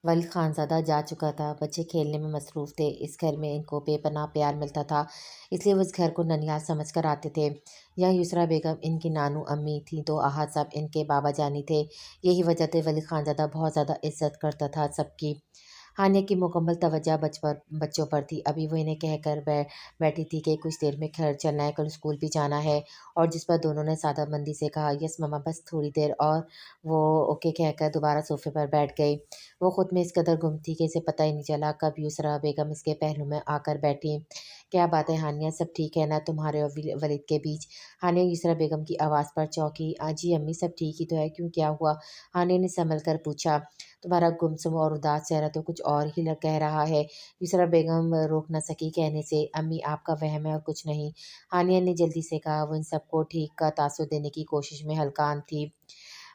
ولید خانزادہ جا چکا تھا۔ بچے کھیلنے میں مصروف تھے۔ اس گھر میں ان کو بے پناہ پیار ملتا تھا، اس لیے وہ اس گھر کو ننھیال سمجھ کر آتے تھے۔ یہاں یسریٰ بیگم ان کی نانو امی تھیں تو احد صاحب ان کے بابا جانی تھے۔ یہی وجہ تھی ولید خانزادہ بہت زیادہ عزت کرتا تھا سب کی۔ ہانیہ کی مکمل توجہ بچوں پر تھی۔ ابھی وہ انہیں کہہ کر بیٹھی تھی کہ کچھ دیر میں گھر چلنا ہے، کل اسکول بھی جانا ہے، اور جس پر دونوں نے سادہ مندی سے کہا، یس مما بس تھوڑی دیر اور، وہ اوکے کہہ کر دوبارہ صوفے پر بیٹھ گئی۔ وہ خود میں اس قدر گم تھی کہ اسے پتہ ہی نہیں چلا کب یسریٰ بیگم اس کے پہلو میں آ کر بیٹھیں۔ کیا بات ہے ہانیہ، سب ٹھیک ہے نا تمہارے اور ولید کے بیچ؟ ہانیہ یسریٰ بیگم کی آواز پر چونکی۔ جی امی سب ٹھیک ہی تو ہے، کیوں کیا ہوا؟ ہانیہ نے سنبھل کر پوچھا۔ تمہارا گمسم اور اداس چہرہ تو کچھ اور ہی کہہ رہا ہے۔ یسریٰ بیگم روک نہ سکی کہنے سے، امی آپ کا وہم ہے اور کچھ نہیں، ہانیہ نے جلدی سے کہا۔ وہ ان سب کو ٹھیک کا تاثر دینے کی کوشش میں ہلکان تھی۔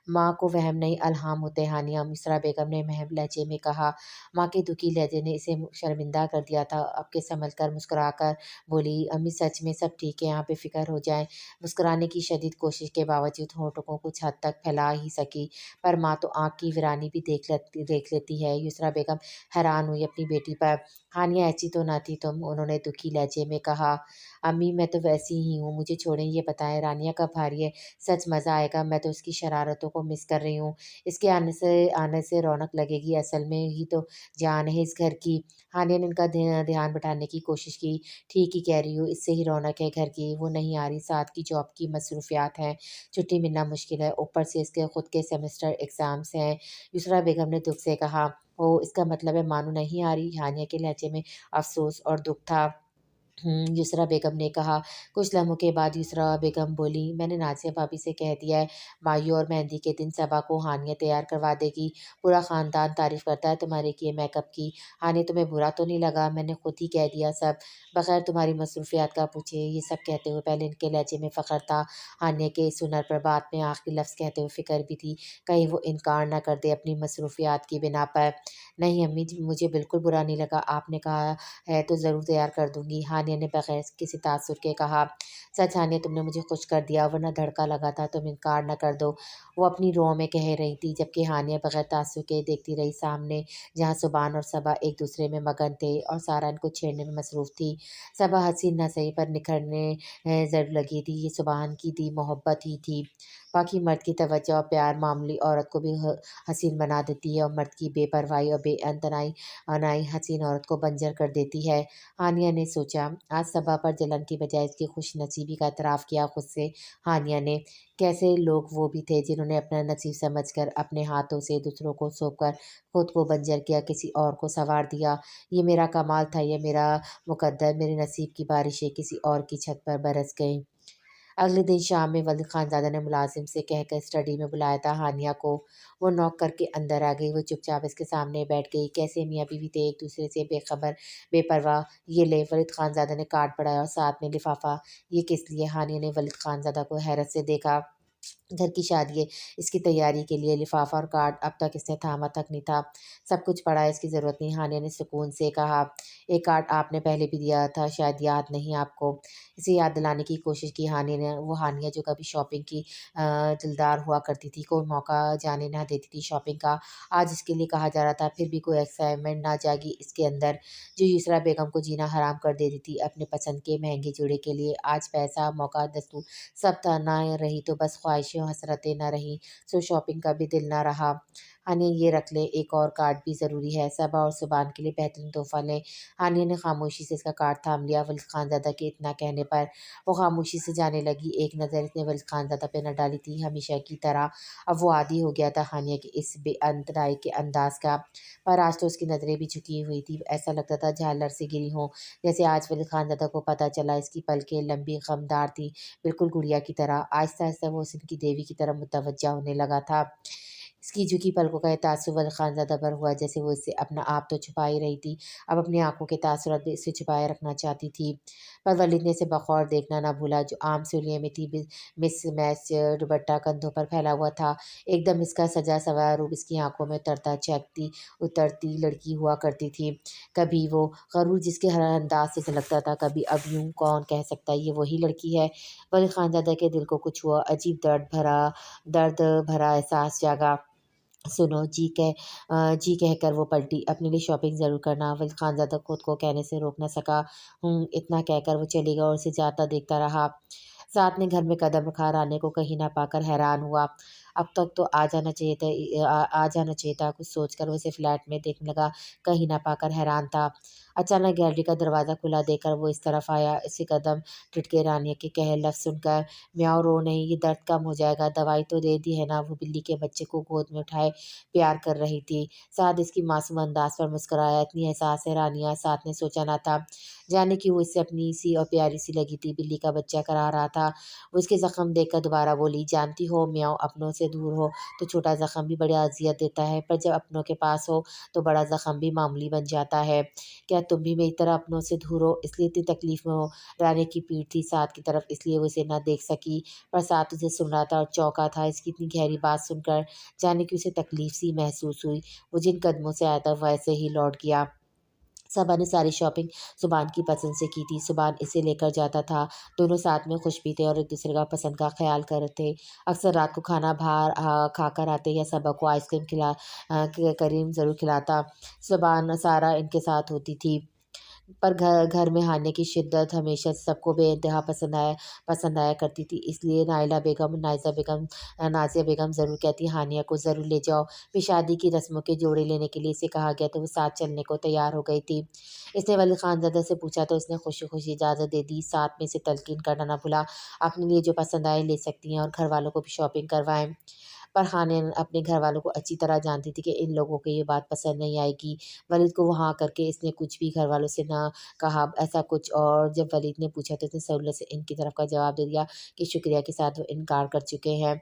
ماں کو وہم نہیں الہام ہوتے ہانیہ، یسریٰ بیگم نے مہم لہجے میں کہا۔ ماں کے دکھی لہجے نے اسے شرمندہ کر دیا تھا۔ اب کہ سنبھل کر مسکرا کر بولی، امی سچ میں سب ٹھیک ہے، آپ بے فکر ہو جائیں۔ مسکرانے کی شدید کوشش کے باوجود ہونٹوں کو کچھ حد تک پھیلا ہی سکی، پر ماں تو آنکھ کی ویرانی بھی دیکھ لیتی ہے۔ یسریٰ بیگم حیران ہوئی اپنی بیٹی پر۔ ہانیہ ایسی تو نہ تھی تم، انہوں نے دکھی لہجے میں کہا۔ امی میں تو ویسی ہی ہوں، مجھے چھوڑیں، یہ بتائیں رانیہ کب آ رہی ہے؟ سچ مزہ آئے گا، میں تو اس کی شرارتوں کو مس کر رہی ہوں۔ اس کے آنے سے رونق لگے گی، اصل میں ہی تو جان ہے اس گھر کی۔ ہانیہ نے ان کا دھیان بٹھانے کی کوشش کی۔ ٹھیک ہی کہہ رہی ہو، اس سے ہی رونق ہے گھر کی۔ وہ نہیں آ رہی، ساتھ کی جاب کی مصروفیات ہیں، چھٹی ملنا مشکل ہے، اوپر سے اس کے خود کے سیمسٹر ایگزامز ہیں، یسریٰ بیگم نے دکھ سے کہا۔ اوہ اس کا مطلب ہے مانو نہیں آ رہی؟ ہانیہ کے لہجے میں افسوس اور دکھ تھا۔ یسریٰ بیگم نے کہا۔ کچھ لمحوں کے بعد یسریٰ بیگم بولی، میں نے نازیہ بھابی سے کہہ دیا ہے، مایو اور مہندی کے دن صبا کو ہانیہ تیار کروا دے گی، پورا خاندان تعریف کرتا ہے تمہارے کیے میک اپ کی۔ ہانیہ تمہیں برا تو نہیں لگا؟ میں نے خود ہی کہہ دیا سب، بغیر تمہاری مصروفیات کا پوچھے۔ یہ سب کہتے ہوئے پہلے ان کے لہجے میں فخر تھا ہانیہ کے اس ہنر پر، بعد میں آخری لفظ کہتے ہوئے فکر بھی تھی کہیں وہ انکار نہ کر دے اپنی مصروفیات کی بنا پر۔ نہیں امی مجھے بالکل برا نہیں لگا، آپ نے کہا ہے تو ضرور تیار کر دوں گی، ہانیہ نے بغیر کسی تاثر کے کہا۔ سچ ہانیہ تم نے مجھے خوش کر دیا، ورنہ دھڑکا لگا تھا تم انکار نہ کر دو، وہ اپنی رو میں کہہ رہی تھی، جبکہ ہانیہ بغیر تاثر کے دیکھتی رہی سامنے، جہاں سبحان اور صبا ایک دوسرے میں مگن تھے اور سارا ان کو چھیڑنے میں مصروف تھی۔ صبا حسین نہ صحیح پر نکھرنے ضرور لگی تھی، یہ سبحان کی دی محبت ہی تھی۔ باقی مرد کی توجہ اور پیار معمولی عورت کو بھی حسین بنا دیتی ہے، اور مرد کی بے پرواہی اور بے انائی حسین عورت کو بنجر کر دیتی ہے، ہانیہ نے سوچا۔ آج صبا پر جلن کی بجائے اس کی خوش نصیبی کا اعتراف کیا خود سے ہانیہ نے۔ کیسے لوگ وہ بھی تھے جنہوں نے اپنا نصیب سمجھ کر اپنے ہاتھوں سے دوسروں کو سونپ کر خود کو بنجر کیا، کسی اور کو سنوار دیا۔ یہ میرا کمال تھا، یہ میرا مقدر، میرے نصیب کی بارشیں کسی اور کی چھت پر برس گئیں۔ اگلے دن شام میں ولید خانزادہ نے ملازم سے کہہ کر اسٹڈی میں بلایا تھا ہانیہ کو۔ وہ نوک کر کے اندر آ گئی۔ وہ چپ چاپ اس کے سامنے بیٹھ گئی۔ کیسے میاں بیوی تھے، ایک دوسرے سے بے خبر بے پرواہ۔ یہ لے، ولید خانزادہ نے کارڈ پڑھایا اور ساتھ میں لفافہ۔ یہ کس لیے؟ ہانیہ نے ولید خانزادہ کو حیرت سے دیکھا۔ گھر کی شادی ہے، اس کی تیاری کے لیے لفافہ اور کارڈ، اب تک اس نے تھاما تک نہیں تھا۔ سب کچھ پڑھا ہے، اس کی ضرورت نہیں، ہانیہ نے سکون سے کہا۔ ایک کارڈ آپ نے پہلے بھی دیا تھا، شاید یاد نہیں آپ کو؟ اسے یاد دلانے کی کوشش کی ہانیہ نے۔ وہ ہانیہ جو کبھی شاپنگ کی دلدار ہوا کرتی تھی، کوئی موقع جانے نہ دیتی تھی شاپنگ کا، آج اس کے لیے کہا جا رہا تھا، پھر بھی کوئی ایکسائٹمنٹ نہ جاگی اس کے اندر، جو یسریٰ بیگم کو جینا حرام کر دیتی تھی اپنے پسند کے مہنگے جوڑے کے لیے۔ آج پیسہ، موقع، دستور سب تھا، نہ رہی تو بس خواہشیں و حسرتیں نہ رہیں، سو شاپنگ کا بھی دل نہ رہا۔ ہانیہ یہ رکھ لیں، ایک اور کارڈ بھی ضروری ہے، صبا اور سبحان کے لیے بہترین تحفہ لیں۔ ہانیہ نے خاموشی سے اس کا کارڈ تھام لیا۔ ولید خانزادہ کے اتنا کہنے پر وہ خاموشی سے جانے لگی۔ ایک نظر اس نے ولید خانزادہ پہ نہ ڈالی تھی، ہمیشہ کی طرح اب وہ عادی ہو گیا تھا ہانیہ کے اس بے انتہائی کے انداز کا، پر آج تو اس کی نظریں بھی جھکی ہوئی تھیں، ایسا لگتا تھا جھالر سے گری ہوں۔ جیسے آج ولید خانزادہ کو پتہ چلا، اس کی پلکیں لمبی غمدار تھیں، بالکل گڑیا کی طرح۔ آہستہ آہستہ وہ حسن کی دیوی کی طرف متوجہ ہونے لگا تھا۔ اس کی جھکی پلکوں کا یہ تاثر ولید خانزادہ پر ہوا، جیسے وہ اس سے اپنا آپ تو چھپا ہی رہی تھی، اب اپنی آنکھوں کے تاثرات بھی اس سے چھپائے رکھنا چاہتی تھی۔ پر ولید نے اسے بغور دیکھنا نہ بھولا، جو عام سولیے میں تھی، مس میچ دوپٹہ کندھوں پر پھیلا ہوا تھا، ایک دم اس کا سجا سنورا روپ اس کی آنکھوں میں اترتا چہکتی اترتی لڑکی ہوا کرتی تھی۔ کبھی وہ غرور جس کے ہر انداز سے جھلکتا تھا، کبھی اب یوں کون کہہ سکتا یہ وہی لڑکی ہے؟ ولید خانزادہ کے دل کو کچھ ہوا، عجیب درد بھرا احساس جاگا۔ سنو جی کہہ کر وہ پلٹی۔ اپنے لیے شاپنگ ضرور کرنا۔ ولید خانزادہ خود کو کہنے سے روک نہ سکا۔ اتنا کہہ کر وہ چلی گیا اور اسے جاتا دیکھتا رہا۔ ساتھ نے گھر میں قدم رکھا، رانے کو کہیں نہ پا کر حیران ہوا۔ اب تک تو آ جانا چاہیے تھا، کچھ سوچ کر وہ اسے فلیٹ میں دیکھنے لگا، کہیں نہ پا کر حیران تھا۔ اچانک گیلری کا دروازہ کھلا دیکھ کر وہ اس طرف آیا۔ اسے قدم ٹھٹکے۔ رانیہ کے کہے لفظ سن کر میاؤ رو نہیں، یہ درد کم ہو جائے گا، دوائی تو دے دی ہے نا۔ وہ بلی کے بچے کو گود میں اٹھائے پیار کر رہی تھی۔ سعد اس کی معصوم انداز پر مسکرایا۔ اتنی حساس ہے رانیہ، سعد نے سوچا نہ تھا۔ جانے کی وہ اس سے اپنی سی اور پیاری سی لگی تھی۔ بلی کا بچہ کرا رہا تھا۔ وہ اس کے زخم دیکھ کر دوبارہ بولی، جانتی ہو میاؤ، اپنوں سے دور ہو تو چھوٹا زخم بھی بڑی اذیت دیتا ہے، پر جب اپنوں کے پاس ہو تو بڑا زخم بھی معمولی بن جاتا ہے۔ کیا تم بھی میری طرح اپنوں سے دور ہو، اس لیے اتنی تکلیف میں ہو؟ رانے کی پیٹھ تھی سعد کی طرف، اس لیے وہ اسے نہ دیکھ سکی، پر سعد اسے سن رہا تھا اور چونکا تھا۔ اس کی اتنی گہری بات سن کر جانے کی اسے تکلیف سی محسوس ہوئی۔ وہ جن قدموں سے آیا تھا ویسے ہی لوٹ گیا۔ صبا نے ساری شاپنگ سبحان کی پسند سے کی تھی۔ سبحان اسے لے کر جاتا تھا۔ دونوں ساتھ میں خوش بھی تھے اور ایک دوسرے کا پسند کا خیال کرتے۔ اکثر رات کو کھانا باہر کھا کر آتے یا صبا کو آئس کریم ضرور کھلاتا۔ سبحان سارا ان کے ساتھ ہوتی تھی، پر گھر میں ہانیہ کی شدت ہمیشہ سب کو بے انتہا پسند آیا کرتی تھی۔ اس لیے نازیہ بیگم ضرور کہتی، ہانیہ کو ضرور لے جاؤ۔ پھر شادی کی رسموں کے جوڑے لینے کے لیے اسے کہا گیا تو وہ ساتھ چلنے کو تیار ہو گئی تھی۔ اس نے ولید خانزادہ سے پوچھا تو اس نے خوشی خوشی اجازت دے دی۔ ساتھ میں اسے تلقین کرنا نہ بھولا، اپنے لیے جو پسند آئے لے سکتی ہیں اور گھر والوں کو بھی شاپنگ کروائیں۔ پر ہانیہ اپنے گھر والوں کو اچھی طرح جانتی تھی کہ ان لوگوں کو یہ بات پسند نہیں آئے گی۔ ولید کو وہاں کر کے اس نے کچھ بھی گھر والوں سے نہ کہا ایسا کچھ، اور جب ولید نے پوچھا تو اس نے سہولت سے ان کی طرف کا جواب دے دیا کہ شکریہ کے ساتھ وہ انکار کر چکے ہیں۔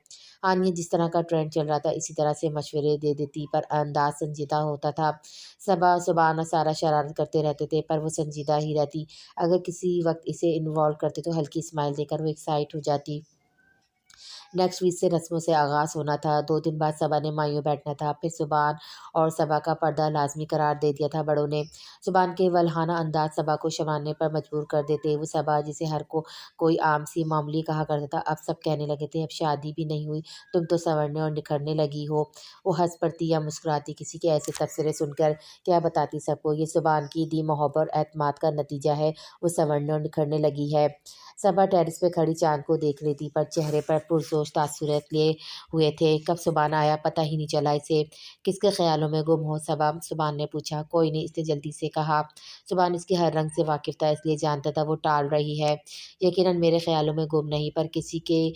ہانیہ جس طرح کا ٹرینڈ چل رہا تھا اسی طرح سے مشورے دے دیتی، پر انداز سنجیدہ ہوتا تھا۔ سبحان اور سارا شرارت کرتے رہتے تھے، پر وہ سنجیدہ ہی رہتی۔ اگر کسی وقت اسے انوالو کرتے تو ہلکی اسمائل دے کر وہ ایکسائٹ ہو جاتی۔ نیکسٹ ویک سے رسموں سے آغاز ہونا تھا۔ 2 دن بعد صبا نے مایوں بیٹھنا تھا۔ پھر سبحان اور صبا کا پردہ لازمی قرار دے دیا تھا بڑوں نے۔ سبحان کے ولہانہ انداز صبا کو شواننے پر مجبور کر دیتے۔ وہ صبا جسے ہر کوئی عام سی معمولی کہا کرتا تھا، اب سب کہنے لگے تھے اب شادی بھی نہیں ہوئی تم تو سنورنے اور نکھرنے لگی ہو۔ وہ ہنس پڑتی یا مسکراتی کسی کے ایسے تبصرے سن کر، کیا بتاتی سب کو، یہ سبحان کی دی محبت اور اعتماد کا نتیجہ ہے، وہ سنورنے اور نکھرنے لگی ہے۔ صبا ٹیرس پہ کھڑی چاند کو دیکھ رہی تھی، پر چہرے پر پرجوش تاثرات لیے ہوئے تھے۔ کب سبحان آیا پتہ ہی نہیں چلا اسے۔ کس کے خیالوں میں گم ہو سبحان نے پوچھا۔ کوئی نہیں، اس نے جلدی سے کہا۔ سبحان اس کے ہر رنگ سے واقف تھا، اس لیے جانتا تھا وہ ٹال رہی ہے۔ یقیناً میرے خیالوں میں گم نہیں، پر کسی کے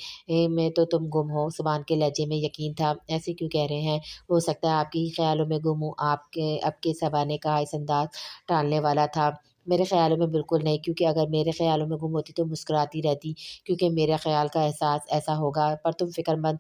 میں تو تم گم ہو۔ سبحان کے لہجے میں یقین تھا۔ ایسے کیوں کہہ رہے ہیں؟ ہو سکتا ہے آپ کے ہی خیالوں میں گم ہوں اب کے صبا نے کہا، اس انداز ٹالنے والا تھا۔ میرے خیالوں میں بالکل نہیں، کیونکہ اگر میرے خیالوں میں گم ہوتی تو مسکراتی رہتی، کیونکہ میرے خیال کا احساس ایسا ہوگا، پر تم فکر مند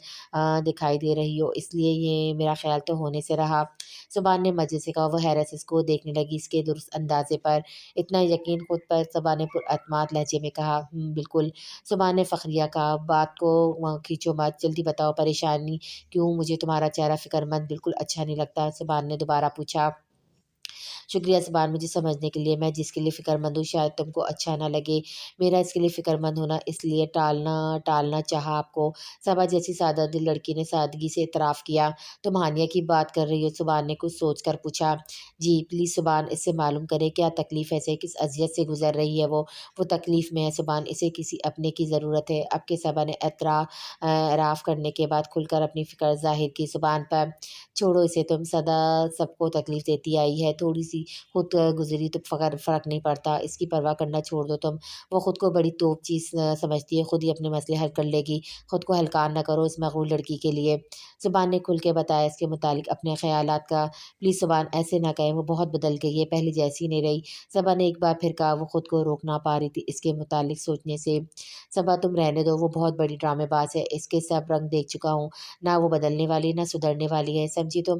دکھائی دے رہی ہو، اس لیے یہ میرا خیال تو ہونے سے رہا۔ سبحان نے مزے سے کہا۔ وہ حیرت سے اس کو دیکھنے لگی، اس کے درست اندازے پر، اتنا یقین خود پر۔ صبا نے پراعتماد لہجے میں کہا، بالکل۔ سبحان نے فخریہ کہا، بات کو کھینچو مت، جلدی بتاؤ پریشانی کیوں؟ مجھے تمہارا چہرہ فکر مند بالکل اچھا نہیں لگتا۔ سبحان نے دوبارہ پوچھا۔ شکریہ سبحان، مجھے سمجھنے کے لیے۔ میں جس کے لیے فکر مند ہوں شاید تم کو اچھا نہ لگے۔ میرا اس کے لیے فکر مند ہونا اس لیے ٹالنا چاہا آپ کو۔ صبا جیسی سادہ دل لڑکی نے سادگی سے اعتراف کیا۔ تم ہانیہ کی بات کر رہی ہو؟ سبحان نے کچھ سوچ کر پوچھا۔ جی پلیز سبحان، اس سے معلوم کریں کیا تکلیف ہے اسے، کس اذیت سے گزر رہی ہے وہ تکلیف میں ہے سبحان، اسے کسی اپنے کی ضرورت ہے۔ اب کے صبا نے اعتراف کرنے کے بعد کھل کر اپنی فکر ظاہر کی سبحان پر۔ چھوڑو اسے، تم سدا سب کو تکلیف دیتی آئی ہے، تھوڑی سی خود گزری تو فرق نہیں پڑتا، اس کی پرواہ کرنا چھوڑ دو تم۔ وہ خود کو بڑی توپ چیز سمجھتی ہے، خود ہی اپنے مسئلے حل کر لے گی، خود کو ہلکان نہ کرو اس مغرور لڑکی کے لیے۔ سبحان نے کھل کے بتایا اس کے متعلق اپنے خیالات کا۔ پلیز سبحان ایسے نہ کہیں، وہ بہت بدل گئی ہے، پہلے جیسی نہیں رہی۔ صبا نے ایک بار پھر کہا۔ وہ خود کو روک نہ پا رہی تھی اس کے متعلق سوچنے سے۔ صبا تم رہنے دو، وہ بہت بڑی ڈرامے باز ہے، اس کے سب رنگ دیکھ چکا ہوں، نہ وہ بدلنے والی نہ سدھرنے والی ہے، سمجھی تم؟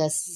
10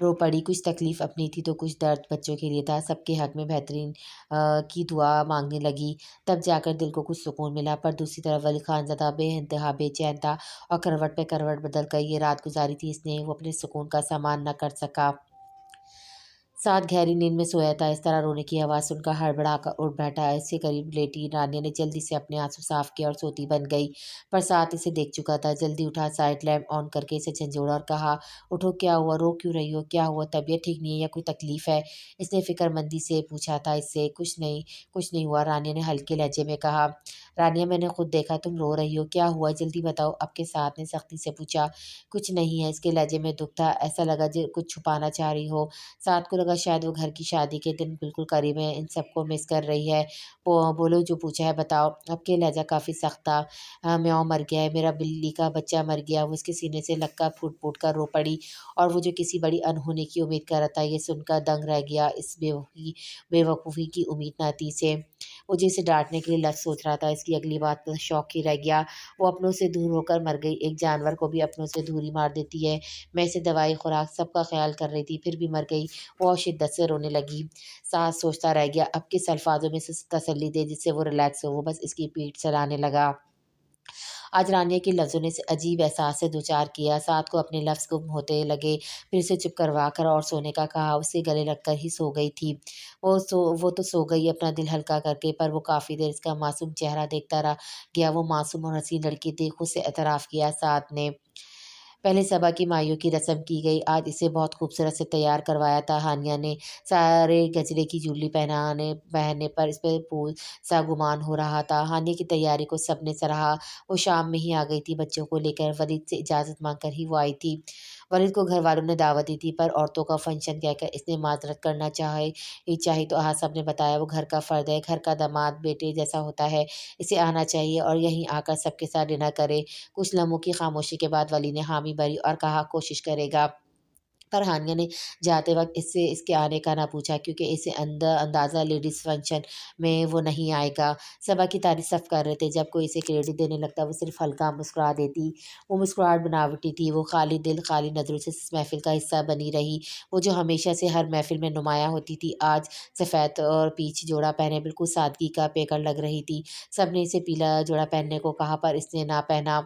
رو پڑی۔ کچھ تکلیف اپنی تھی تو کچھ درد بچوں کے لیے تھا۔ سب کے حق میں بہترین کی دعا مانگنے لگی، تب جا کر دل کو کچھ سکون ملا۔ پر دوسری طرف ولی خان زدہ بے انتہا بے چین تھا اور کروٹ پہ کروٹ بدل کر یہ رات گزاری تھی اس نے وہ اپنے سکون کا سامان نہ کر سکا۔ ساتھ گہری نیند میں سویا تھا، اس طرح رونے کی آواز سن کر ہڑبڑا کر اٹھ بیٹھا۔ اس کے قریب لیٹی رانیہ نے جلدی سے اپنے آنسو صاف کیا اور سوتی بن گئی، پر ساتھ اسے دیکھ چکا تھا۔ جلدی اٹھا، سائڈ لیمپ آن کر کے اسے جھنجھوڑا اور کہا، اٹھو، کیا ہوا، رو کیوں رہی ہو، کیا ہوا، طبیعت ٹھیک نہیں ہے یا کوئی تکلیف ہے؟ اس نے فکر مندی سے پوچھا تھا اس سے۔ کچھ نہیں ہوا، رانیہ نے ہلکے لہجے میں کہا۔ رانیہ، میں نے خود دیکھا تم رو رہی ہو، کیا ہوا جلدی بتاؤ، اب کے ساتھ نے سختی سے پوچھا۔ کچھ نہیں ہے، اس کے لہجے میں دکھ تھا، ایسا لگا کچھ چھپانا چاہ رہی ہو۔ ساتھ کو لگا شاید وہ گھر کی شادی کے دن بالکل قریب ہے، ان سب کو مس کر رہی ہے۔ بولو، جو پوچھا ہے بتاؤ۔ اب کے لہجہ کافی سخت تھا۔ میاؤں مر گیا ہے، میرا بلی کا بچہ مر گیا۔ وہ اس کے سینے سے لگ کر پھوٹ پھوٹ کر رو پڑی، اور وہ جو کسی بڑی انہونی کی امید کر رہا تھا یہ سن کر دنگ رہ گیا۔ اس بے وقوفی کی امید نہ تھی اسے۔ وہ جو اسے ڈانٹنے کے لیے لفظ سوچ رہا تھا، اس کی اگلی بات پر شوق ہی رہ گیا۔ وہ اپنوں سے دور ہو کر مر گئی، ایک جانور کو بھی اپنوں سے دوری مار دیتی ہے۔ میں اسے دوائی خوراک سب کا خیال کر رہی تھی، پھر بھی مر گئی۔ وہ اور شدت سے رونے لگی۔ ساتھ سوچتا رہ گیا اب کس الفاظوں میں تسلی دے جس سے وہ ریلیکس ہو۔ وہ بس اس کی پیٹھ سلانے لگا۔ آج رانیہ کے لفظوں نے اسے عجیب احساس سے دوچار کیا۔ ساتھ کو اپنے لفظ گم ہوتے لگے، پھر اسے چپ کروا کر اور سونے کا کہا۔ اسے گلے لگ کر ہی سو گئی تھی۔ وہ تو سو گئی اپنا دل ہلکا کر کے، پر وہ کافی دیر اس کا معصوم چہرہ دیکھتا رہ گیا۔ وہ معصوم اور حسین لڑکی تھی، خود سے اعتراف کیا ساتھ نے۔ پہلے صبا کی مائیوں کی رسم کی گئی، آج اسے بہت خوبصورت سے تیار کروایا تھا ہانیہ نے۔ سارے گجرے کی جولی پہننے پر اس پہ پھول سا گمان ہو رہا تھا۔ ہانیہ کی تیاری کو سب نے سراہا۔ وہ شام میں ہی آ گئی تھی بچوں کو لے کر، ولید سے اجازت مانگ کر ہی وہ آئی تھی۔ ولید کو گھر والوں نے دعوت دی تھی، پر عورتوں کا فنکشن کہہ کر اس نے معذرت کرنا چاہی تو سب نے بتایا وہ گھر کا فرد ہے، گھر کا داماد بیٹے جیسا ہوتا ہے، اسے آنا چاہیے اور یہیں آ کر سب کے ساتھ ڈنر کرے۔ کچھ لمحوں کی خاموشی کے بعد ولی نے حامی بھری اور کہا کوشش کرے گا، پر ہانیہ نے جاتے وقت اس کے آنے کا نہ پوچھا، کیونکہ اسے اندازہ لیڈیز فنکشن میں وہ نہیں آئے گا۔ صبا کی تعریف سب کر رہے تھے، جب کوئی اسے کریڈٹ دینے لگتا وہ صرف ہلکا مسکرا دیتی۔ وہ مسکراہٹ بناوٹی تھی، وہ خالی دل خالی نظروں سے اس محفل کا حصہ بنی رہی۔ وہ جو ہمیشہ سے ہر محفل میں نمایاں ہوتی تھی، آج سفید اور پیچ جوڑا پہنے بالکل سادگی کا پیکر لگ رہی تھی۔ سب نے اسے پیلا جوڑا پہننے کو کہا، پر اس نے نہ پہنا۔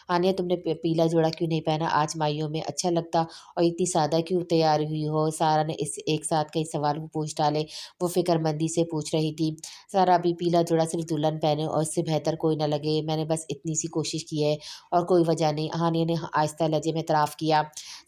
ہانیہ، تم نے پیلا جوڑا کیوں نہیں پہنا آج مائیوں میں، اچھا لگتا، اور اتنی سادہ کیوں تیار ہوئی ہو؟ سارا نے ایک ساتھ کئی سوال پوچھ ڈالے۔ وہ فکر مندی سے پوچھ رہی تھی۔ سارا، ابھی پیلا جوڑا صرف دلہن پہنے اور اس سے بہتر کوئی نہ لگے، میں نے بس اتنی سی کوشش کی ہے اور کوئی وجہ نہیں، ہانیہ نے آہستہ لہجے میں اعتراف کیا۔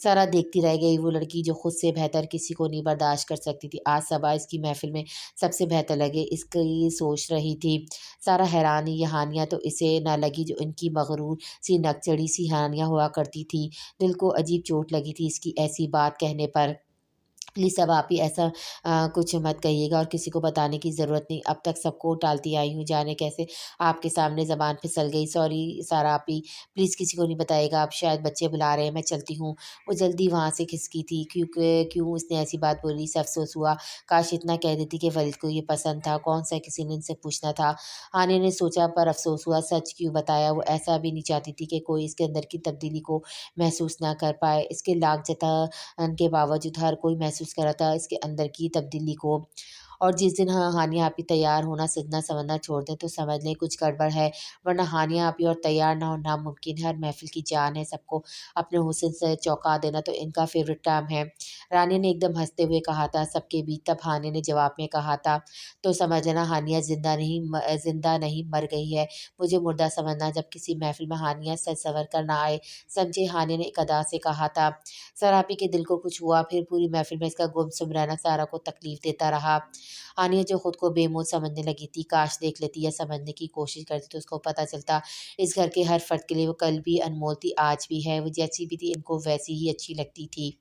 سارا دیکھتی رہ گئی، وہ لڑکی جو خود سے بہتر کسی کو نہیں برداشت کر سکتی تھی، آج صبا اس کی محفل میں سب سے بہتر لگے، اس کی سوچ رہی تھی۔ سارا حیران، یہ ہانیہ تو اسے نہ لگی جو ان کی مغرور سی نک چڑھی سی ہانیہ ہوا کرتی تھی۔ دل کو عجیب چوٹ لگی تھی اس کی ایسی بات کہنے پر۔ پلیز اب آپ ہی ایسا کچھ مت کہیے گا، اور کسی کو بتانے کی ضرورت نہیں، اب تک سب کو ٹالتی آئی ہوں، جانے کیسے آپ کے سامنے زبان پھسل گئی، سوری سارا آپی، پلیز کسی کو نہیں بتائے گا، آپ شاید بچے بلا رہے ہیں، میں چلتی ہوں۔ وہ جلدی وہاں سے کھسکی تھی، کیوں اس نے ایسی بات بولی، سے افسوس ہوا، کاش اتنا کہہ دیتی کہ ولید کو یہ پسند تھا، کون سا کسی نے ان سے پوچھنا تھا۔ ہانیہ نے سوچا، پر افسوس ہوا، سچ کیوں بتایا، وہ ایسا بھی نہیں چاہتی تھی کہ کوئی اس کے اندر کی تبدیلی کو محسوس نہ کر پائے، اس کے لاکھ جتن کے باوجود ہر کوئی محسوس کر رہا تھا اس کے اندر کی تبدیلی کو۔ اور جس دن ہانیہ آپی تیار ہونا سجنا سنورنا چھوڑ دیں تو سمجھ لیں کچھ گڑبڑ ہے، ورنہ ہانیہ آپی اور تیار نہ ہونا ناممکن ہے، ہر محفل کی جان ہے، سب کو اپنے حسن سے چونکا دینا تو ان کا فیوریٹ کام ہے۔ رانیہ نے ایک دم ہنستے ہوئے کہا تھا سب کے بیچ، تب ہانیہ نے جواب میں کہا تھا، تو سمجھ لینا ہانیہ زندہ نہیں مر گئی ہے، مجھے مردہ سمجھنا جب کسی محفل میں ہانیہ سج سنور کر نہ آئے، سمجھے، ہانیہ نے ایک ادا سے کہا تھا۔ سراپی کے دل کو کچھ ہوا، پھر پوری محفل میں اس کا گمسم رہنا سارا کو تکلیف دیتا رہا۔ ہانیہ جو خود کو بے مول سمجھنے لگی تھی، کاش دیکھ لیتی یا سمجھنے کی کوشش کرتی تو اس کو پتہ چلتا اس گھر کے ہر فرد کے لیے وہ کل بھی انمول تھی، آج بھی ہے، وہ جیسی بھی تھی ان کو ویسی ہی اچھی لگتی تھی۔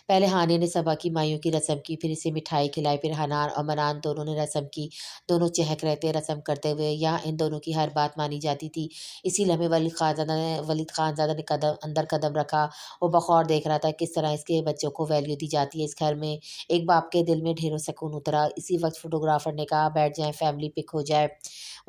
پہلے ہانیہ نے صبا کی مائیوں کی رسم کی، پھر اسے مٹھائی کھلائی، پھر حنان اور منان دونوں نے رسم کی، دونوں چہک رہے تھے رسم کرتے ہوئے، یہاں ان دونوں کی ہر بات مانی جاتی تھی۔ اسی لمحے ولید خان زادہ نے اندر قدم رکھا، وہ بغور دیکھ رہا تھا کس طرح اس کے بچوں کو ویلیو دی جاتی ہے اس گھر میں۔ ایک باپ کے دل میں ڈھیروں سکون اترا۔ اسی وقت فوٹوگرافر نے کہا بیٹھ جائیں، فیملی پک ہو جائے۔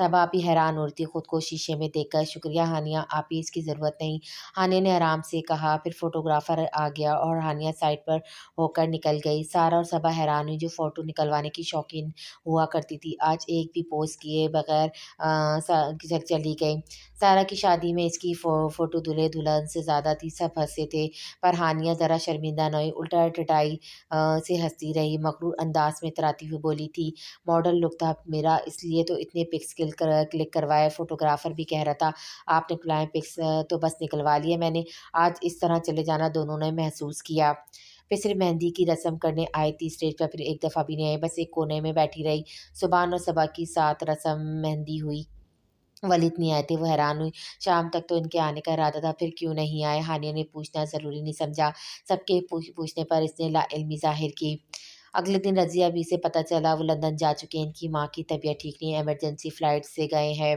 صبا آپی حیران ہو رہی تھی خود کو شیشے میں دیکھ کر۔ شکریہ ہانیہ آپی، اس کی ضرورت نہیں، ہانیہ نے آرام سے کہا۔ پھر فوٹوگرافر آ گیا اور ہانیہ سائڈ پر ہو کر نکل گئی۔ سارہ اور صبا حیران ہوئی، جو فوٹو نکلوانے کی شوقین ہوا کرتی تھی آج ایک بھی پوز کیے بغیر چلی گئی۔ سارہ کی شادی میں اس کی فوٹو دلہے دلہن سے زیادہ تھی، سب ہنسے تھے پر ہانیہ ذرا شرمندہ نہ ہوئی، الٹا ٹٹائی سے ہنستی رہی، مغرور انداز میں اتراتی ہوئی بولی تھی ماڈل لک تھا میرا، اس لیے تو اتنے پکس کلک کروائے، فوٹوگرافر بھی کہہ رہا تھا آپ نکلوائیں پکس تو بس نکلوا لیے میں نے، آج اس طرح چلے جانا دونوں نے محسوس کیا۔ پھر صرف مہندی کی رسم کرنے آئی تھی اسٹیج پر، پھر ایک دفعہ بھی نہیں آئی، بس ایک کونے میں بیٹھی رہی۔ سبحان اور صبا کی ساتھ رسم مہندی ہوئی، ولید نہیں آئے تھے، وہ حیران ہوئی، شام تک تو ان کے آنے کا ارادہ تھا، پھر کیوں نہیں آئے؟ ہانیہ نے پوچھنا ضروری نہیں سمجھا، سب کے پوچھنے پر اس نے لا علمی ظاہر کی۔ اگلے دن رضیہ بھی سے پتہ چلا وہ لندن جا چکے ہیں، ان کی ماں کی طبیعت ٹھیک نہیں ہے، ایمرجنسی فلائٹ سے گئے ہیں۔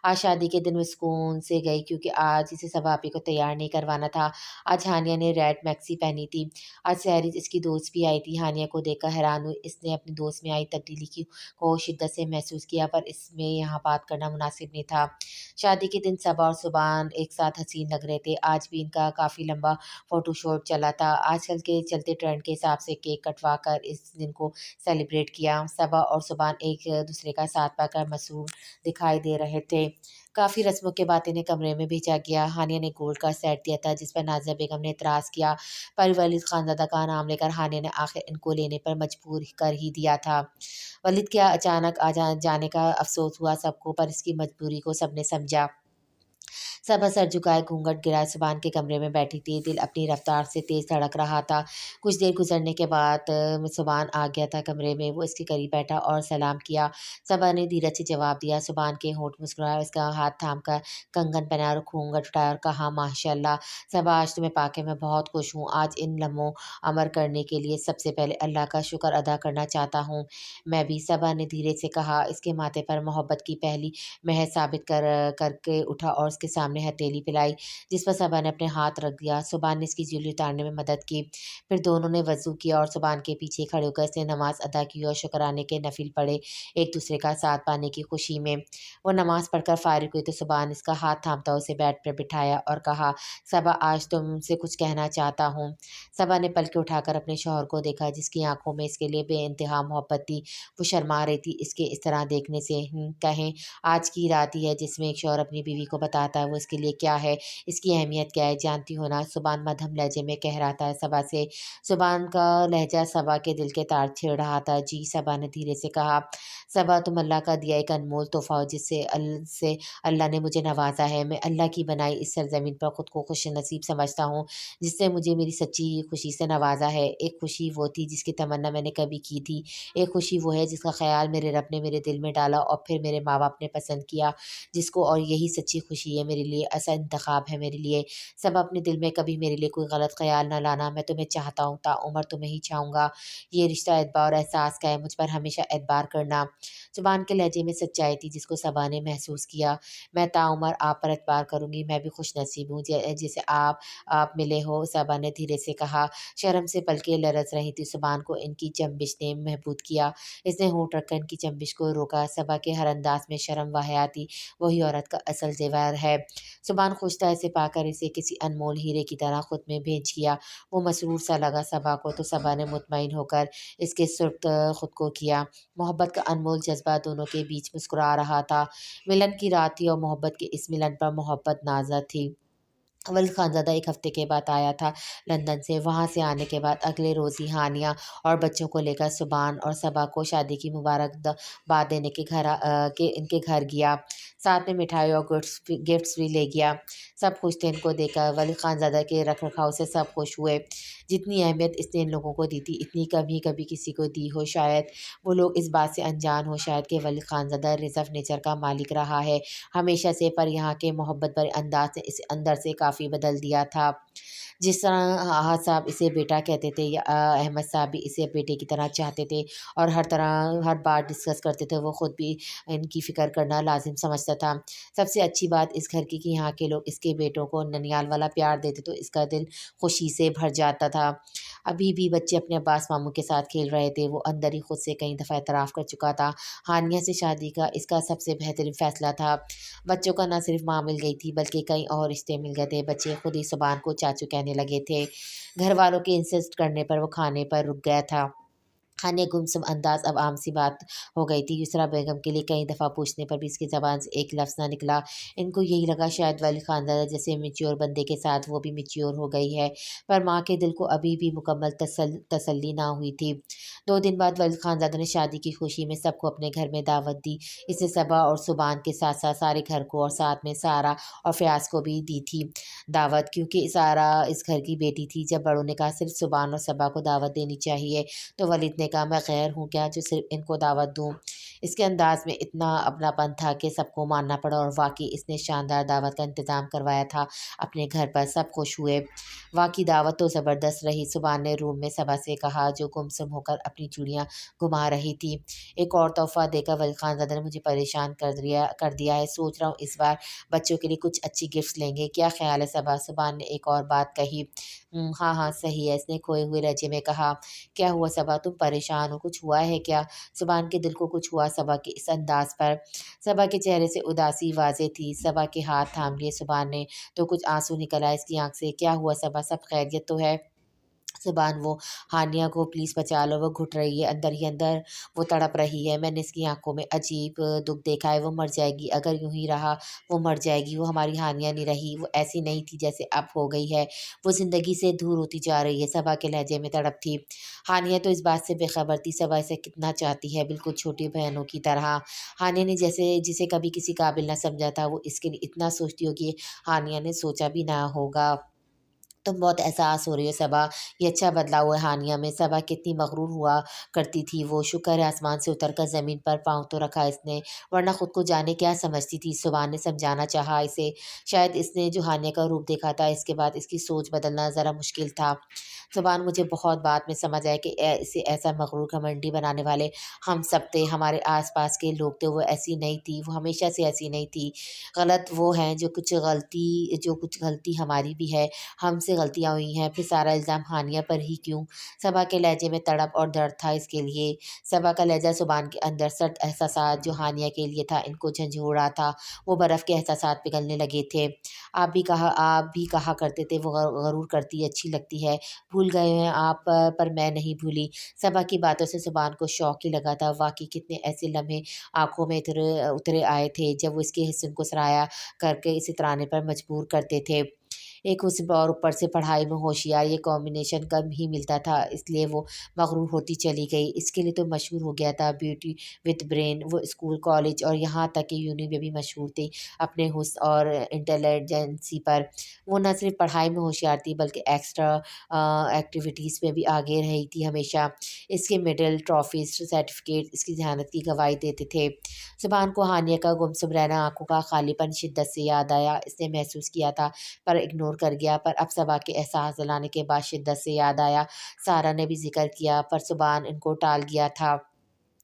آج شادی کے دن وہ سکون سے گئی کیونکہ آج اسے صبا آپی کو تیار نہیں کروانا تھا۔ آج ہانیہ نے ریڈ میکسی پہنی تھی۔ آج سحری اس کی دوست بھی آئی تھی، ہانیہ کو دیکھ کر حیران ہوئی، اس نے اپنی دوست میں آئی تبدیلی کو شدت سے محسوس کیا، پر اس میں یہاں بات کرنا مناسب نہیں تھا۔ شادی کے دن صبا اور سبحان ایک ساتھ حسین لگ رہے تھے، آج بھی ان کا کافی لمبا فوٹو شوٹ چلا تھا۔ آج کل کے چلتے ٹرینڈ کے حساب سے کیک کٹوا کر اس دن کو سیلیبریٹ کیا۔ صبا اور سبحان ایک دوسرے کا ساتھ پا کر مسرور دکھائی دے رہے تھے۔ کافی رسموں کے بعد انہیں کمرے میں بھیجا گیا۔ ہانیہ نے گولڈ کا سیٹ دیا تھا جس پر نازیہ بیگم نے اعتراض کیا، پر ولید خانزادہ کا نام لے کر ہانیہ نے آخر ان کو لینے پر مجبور کر ہی دیا تھا۔ ولید کے اچانک جانے کا افسوس ہوا سب کو، پر اس کی مجبوری کو سب نے سمجھا۔ صبا سر جھکائے گھونگھٹ گرائے سبحان کے کمرے میں بیٹھی تھی، دل اپنی رفتار سے تیز دھڑک رہا تھا۔ کچھ دیر گزرنے کے بعد سبحان آ گیا تھا کمرے میں، وہ اس کے قریب بیٹھا اور سلام کیا۔ صبا نے دھیرج سے جواب دیا، سبحان کے ہونٹ مسکرائے، اس کا ہاتھ تھام کر کنگن پہنایا اور گھونگھٹ اٹھایا اور کہا ماشاء اللہ صبا، آج تمہیں پا کے میں بہت خوش ہوں، آج ان لمحوں عمر کرنے کے لیے سب سے پہلے اللہ کا شکر ادا کرنا چاہتا ہوں۔ میں بھی، صبا نے دھیرے سے کہا۔ اس کے ماتھے پر محبت کی پہلی مہر ثابت کر کے اٹھا اور اس کے سامنے ہتھیلی پھیلائی جس پر صبا نے اپنے ہاتھ رکھ دیا۔ سبحان نے اس کی جویلری اتارنے میں مدد کی، پھر دونوں نے وضو کیا اور سبحان کے پیچھے کھڑے ہو کر اس نے نماز ادا کی اور شکرانے کے نفل پڑھے ایک دوسرے کا ساتھ پانے کی خوشی میں۔ وہ نماز پڑھ کر فارغ ہوئی تو سبحان اس کا ہاتھ تھامتا اسے بیڈ پر بٹھایا اور کہا صبا، آج تم سے کچھ کہنا چاہتا ہوں۔ صبا نے پلکیں اٹھا کر اپنے شوہر کو دیکھا جس کی آنکھوں میں اس کے لیے بے انتہا محبت تھی، وہ شرما رہی تھی اس کے اس طرح دیکھنے سے۔ کہیں آج کی رات ہی ہے جس میں ایک شوہر اپنی بیوی کو بتاتا ہے وہ اس کے لیے کیا ہے، اس کی اہمیت کیا ہے، جانتی ہو نا؟ سبحان مدھم لہجے میں کہہ رہا تھا صبا سے۔ سبحان کا لہجہ صبا کے دل کے تار چھیڑ رہا تھا۔ جی، صبا نے دھیرے سے کہا۔ صبا، تم اللہ کا دیا ایک انمول تحفہ ہو جس سے اللہ نے مجھے نوازا ہے، میں اللہ کی بنائی اس سرزمین پر خود کو خوش نصیب سمجھتا ہوں جس نے مجھے میری سچی خوشی سے نوازا ہے۔ ایک خوشی وہ تھی جس کی تمنا میں نے کبھی کی تھی، ایک خوشی وہ ہے جس کا خیال میرے رب نے میرے دل میں ڈالا اور پھر میرے ماں باپ نے پسند کیا جس کو، اور یہی سچی خوشی ہے میرے لیے، ایسا انتخاب ہے میرے لیے۔ صبا، اپنے دل میں کبھی میرے لیے کوئی غلط خیال نہ لانا، میں تمہیں چاہتا ہوں، تا عمر تمہیں ہی چاہوں گا، یہ رشتہ اعتبار اور احساس کا ہے، مجھ پر ہمیشہ اعتبار کرنا۔ سبحان کے لہجے میں سچائی تھی جس کو صبا نے محسوس کیا۔ میں تا عمر آپ پر اعتبار کروں گی، میں بھی خوش نصیب ہوں جسے آپ ملے ہو، صبا نے دھیرے سے کہا۔ شرم سے پلکیں لرز رہی تھی، سبحان کو ان کی جنبش نے محبوط کیا، اس نے ہونٹ رکھ کر ان کی جنبش کو روکا۔ صبا کے ہر انداز میں شرم و حیا تھی، وہی عورت کا اصل زیور ہے۔ سبحان خوش تھا اسے پا کر، اسے کسی انمول ہیرے کی طرح خود میں بھیج کیا، وہ مسرور سا لگا صبا کو، تو صبا نے مطمئن ہو کر اس کے سرد خود کو کیا۔ محبت کا انمول جذبہ دونوں کے بیچ مسکرا رہا تھا، ملن کی رات تھی اور محبت کے اس ملن پر محبت نازا تھی۔ ولید خانزادہ ایک ہفتے کے بعد آیا تھا لندن سے، وہاں سے آنے کے بعد اگلے روز ہی ہانیہ اور بچوں کو لے کر سبحان اور صبا کو شادی کی مبارکباد دینے ان کے گھر گیا، ساتھ میں مٹھائی اور گفٹس بھی لے گیا۔ سب خوش تھے ان کو دیکھ کر، ولید خانزادہ کے رکھ رکھاؤ سے سب خوش ہوئے، جتنی اہمیت اس نے ان لوگوں کو دی تھی اتنی کم ہی کبھی کسی کو دی ہو، شاید وہ لوگ اس بات سے انجان ہو شاید کہ ولید خانزادہ ریزرو نیچر کا مالک رہا ہے ہمیشہ سے، پر یہاں کے محبت بھرے انداز نے اسے اندر سے کافی بدل دیا تھا۔ جس طرح احد صاحب اسے بیٹا کہتے تھے، یا احمد صاحب بھی اسے بیٹے کی طرح چاہتے تھے اور ہر بات ڈسکس کرتے تھے وہ خود بھی ان کی فکر کرنا لازم سمجھتا سمجھتا تھا۔ سب سے اچھی بات اس گھر کی کہ یہاں کے لوگ اس کے بیٹوں کو ننیال والا پیار دیتے تو اس کا دل خوشی سے بھر جاتا تھا۔ ابھی بھی بچے اپنے عباس ماموں کے ساتھ کھیل رہے تھے۔ وہ اندر ہی خود سے کئی دفعہ اعتراف کر چکا تھا، ہانیہ سے شادی کا اس کا سب سے بہترین فیصلہ تھا۔ بچوں کا نہ صرف ماں مل گئی تھی بلکہ کئی اور رشتے مل گئے تھے۔ بچے خود ہی زبان کو چاچو کہنے لگے تھے۔ گھر والوں کے انسسٹ کرنے پر وہ کھانے پر رک گیا تھا۔ کھانے گمسم انداز اب عام سی بات ہو گئی تھی۔ یسریٰ بیگم کے لیے کئی دفعہ پوچھنے پر بھی اس کی زبان سے ایک لفظ نہ نکلا۔ ان کو یہی لگا شاید ولید خانزادہ جیسے میچیور بندے کے ساتھ وہ بھی میچیور ہو گئی ہے، پر ماں کے دل کو ابھی بھی مکمل تسلی نہ ہوئی تھی۔ 2 دن بعد ولید خانزادہ نے شادی کی خوشی میں سب کو اپنے گھر میں دعوت دی۔ اس نے صبا اور سبحان کے ساتھ ساتھ سارے گھر کو اور ساتھ میں سارا اور فیاض کو بھی دی تھی دعوت، کیونکہ سارا اس گھر کی بیٹی تھی۔ جب بڑوں نے کہا صرف سبحان اور صبا کو دعوت دینی چاہیے تو ولید نے کہا میں غیر ہوں کیا جو صرف ان کو دعوت دوں۔ اس کے انداز میں اتنا اپنا پن تھا کہ سب کو ماننا پڑا، اور واقعی اس نے شاندار دعوت کا انتظام کروایا تھا اپنے گھر پر۔ سب خوش ہوئے۔ واقعی دعوت تو زبردست رہی۔ سبحان نے روم میں صبا سے کہا جو گمسم ہو کر اپنی چوڑیاں گھما رہی تھی۔ ایک اور تحفہ دے کر ولید خانزادہ نے مجھے پریشان کر دیا ہے، سوچ رہا ہوں اس بار بچوں کے لیے کچھ اچھی گفٹس لیں گے، کیا خیال ہے صبا؟ سبحان نے ایک اور بات کہی۔ ہاں ہاں صحیح ہے، اس نے کھوئے ہوئے لہجے میں کہا۔ کیا ہوا صبا، تم پریشان ہو؟ کچھ ہوا ہے کیا؟ سبحان کے دل کو کچھ ہوا صبا کے اس انداز پر۔ صبا کے چہرے سے اداسی واضح تھی۔ صبا کے ہاتھ تھام لیے سبحان نے تو کچھ آنسو نکل آئے اس کی آنکھ سے۔ کیا ہوا صبا، سب خیریت تو ہے؟ سبحان وہ ہانیہ کو پلیز بچا لو، وہ گھٹ رہی ہے، اندر ہی اندر وہ تڑپ رہی ہے۔ میں نے اس کی آنکھوں میں عجیب دکھ دیکھا ہے، وہ مر جائے گی، اگر یوں ہی رہا وہ مر جائے گی۔ وہ ہماری ہانیہ نہیں رہی، وہ ایسی نہیں تھی جیسے اب ہو گئی ہے، وہ زندگی سے دور ہوتی جا رہی ہے۔ صبا کے لہجے میں تڑپ تھی۔ ہانیہ تو اس بات سے بے خبر تھی صبا اسے کتنا چاہتی ہے، بالکل چھوٹی بہنوں کی طرح۔ ہانیہ نے جسے کبھی کسی قابل نہ سمجھا تھا وہ اس کے لیے اتنا سوچتی ہوگی ہانیہ نے سوچا بھی نہ ہوگا۔ تم بہت احساس ہو رہی ہو صبا، یہ اچھا بدلاؤ ہے ہانیہ میں۔ صبا کتنی مغرور ہوا کرتی تھی وہ، شکر ہے آسمان سے اتر کر زمین پر پاؤں تو رکھا اس نے، ورنہ خود کو جانے کیا سمجھتی تھی۔ سبحان نے سمجھانا چاہا اسے، شاید اس نے جو ہانیہ کا روپ دیکھا تھا اس کے بعد اس کی سوچ بدلنا ذرا مشکل تھا۔ سبحان مجھے بہت بعد میں سمجھ آیا کہ اسے ایسا مغرور گھمنڈی بنانے والے ہم سب تھے، ہمارے آس پاس کے لوگ تھے۔ وہ ایسی نہیں تھی، وہ ہمیشہ سے ایسی نہیں تھی۔ غلط وہ ہیں جو کچھ غلطی ہماری بھی ہے، ہم سے غلطیاں ہوئی ہیں، پھر سارا الزام ہانیہ پر ہی کیوں؟ صبا کے لہجے میں تڑپ اور درد تھا اس کے لیے۔ صبا کا لہجہ سبحان کے اندر سرد احساسات جو ہانیہ کے لیے تھا ان کو جھنجھوڑ رہا تھا، وہ برف کے احساسات پگھلنے لگے تھے۔ آپ بھی کہا کرتے تھے وہ غرور کرتی اچھی لگتی ہے، بھول گئے ہیں آپ، پر میں نہیں بھولی۔ صبا کی باتوں سے سبحان کو شوق ہی لگا تھا۔ واقعی کتنے ایسے لمحے آنکھوں میں اترے آئے تھے جب وہ اس کے حسن کو سراہا کر کے اسے اترانے پر مجبور کرتے تھے۔ ایک حسن اور اوپر سے پڑھائی میں ہوشیار، یہ کمبینیشن کم ہی ملتا تھا، اس لیے وہ مغرور ہوتی چلی گئی۔ اس کے لیے تو مشہور ہو گیا تھا بیوٹی وتھ برین۔ وہ اسکول، کالج اور یہاں تک کہ یونی میں بھی مشہور تھی اپنے حسن اور انٹیلیجنسی پر۔ وہ نہ صرف پڑھائی میں ہوشیار تھی بلکہ ایکسٹرا ایکٹیویٹیز میں بھی آگے رہی تھی ہمیشہ۔ اس کے میڈل، ٹرافیز، سرٹیفکیٹ اس کی ذہانت کی گواہی دیتے تھے۔ سبحان کو ہانیہ کا گمسم رہنا، آنکھوں کا خالی پن شدت سے یاد آیا۔ اس نے محسوس کیا تھا پر اگنور کر گیا، پر اب صبا کے احساس دلانے کے بعد شدت سے یاد آیا۔ سارا نے بھی ذکر کیا پر سبحان ان کو ٹال گیا تھا۔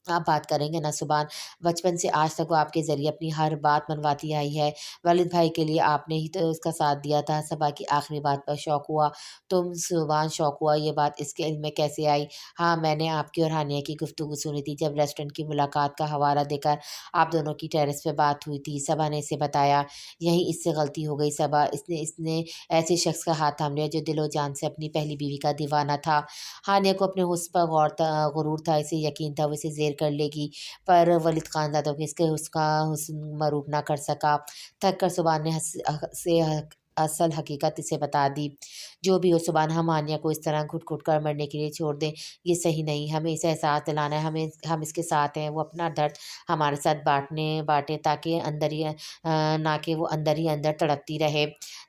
آپ بات کریں گے نا سبحان، بچپن سے آج تک وہ آپ کے ذریعے اپنی ہر بات منواتی آئی ہے۔ ولید بھائی کے لیے آپ نے ہی تو اس کا ساتھ دیا تھا۔ صبا کی آخری بات پر شوق ہوا۔ تم سبحان شوق ہوا، یہ بات اس کے علم میں کیسے آئی؟ ہاں میں نے آپ کی اور ہانیہ کی گفتگو سنی تھی جب ریسٹورنٹ کی ملاقات کا حوالہ دے کر آپ دونوں کی ٹیرس پہ بات ہوئی تھی۔ صبا نے اسے بتایا۔ یہیں اس سے غلطی ہو گئی صبا، اس نے ایسے شخص کا ہاتھ تھام لیا جو دل و جان سے اپنی پہلی بیوی کا دیوانہ تھا۔ ہانیہ کو اپنے حسن پر غرور تھا، اسے یقین تھا وہ اسے زیر کر لے گی، پر ولید خانزادہ کو اس کا حسن مروب نہ کر سکا۔ تھک کر سبحان نے اصل حقیقت اسے بتا دی۔ جو بھی ہو سبحان، ہم ہانیہ کو اس طرح گھٹ گھٹ کر مرنے کے لیے چھوڑ دیں یہ صحیح نہیں، ہمیں اسے احساس دلانا ہے ہم اس کے ساتھ ہیں۔ وہ اپنا درد ہمارے ساتھ بانٹے تاکہ نہ کہ وہ اندر ہی اندر تڑپتی رہے۔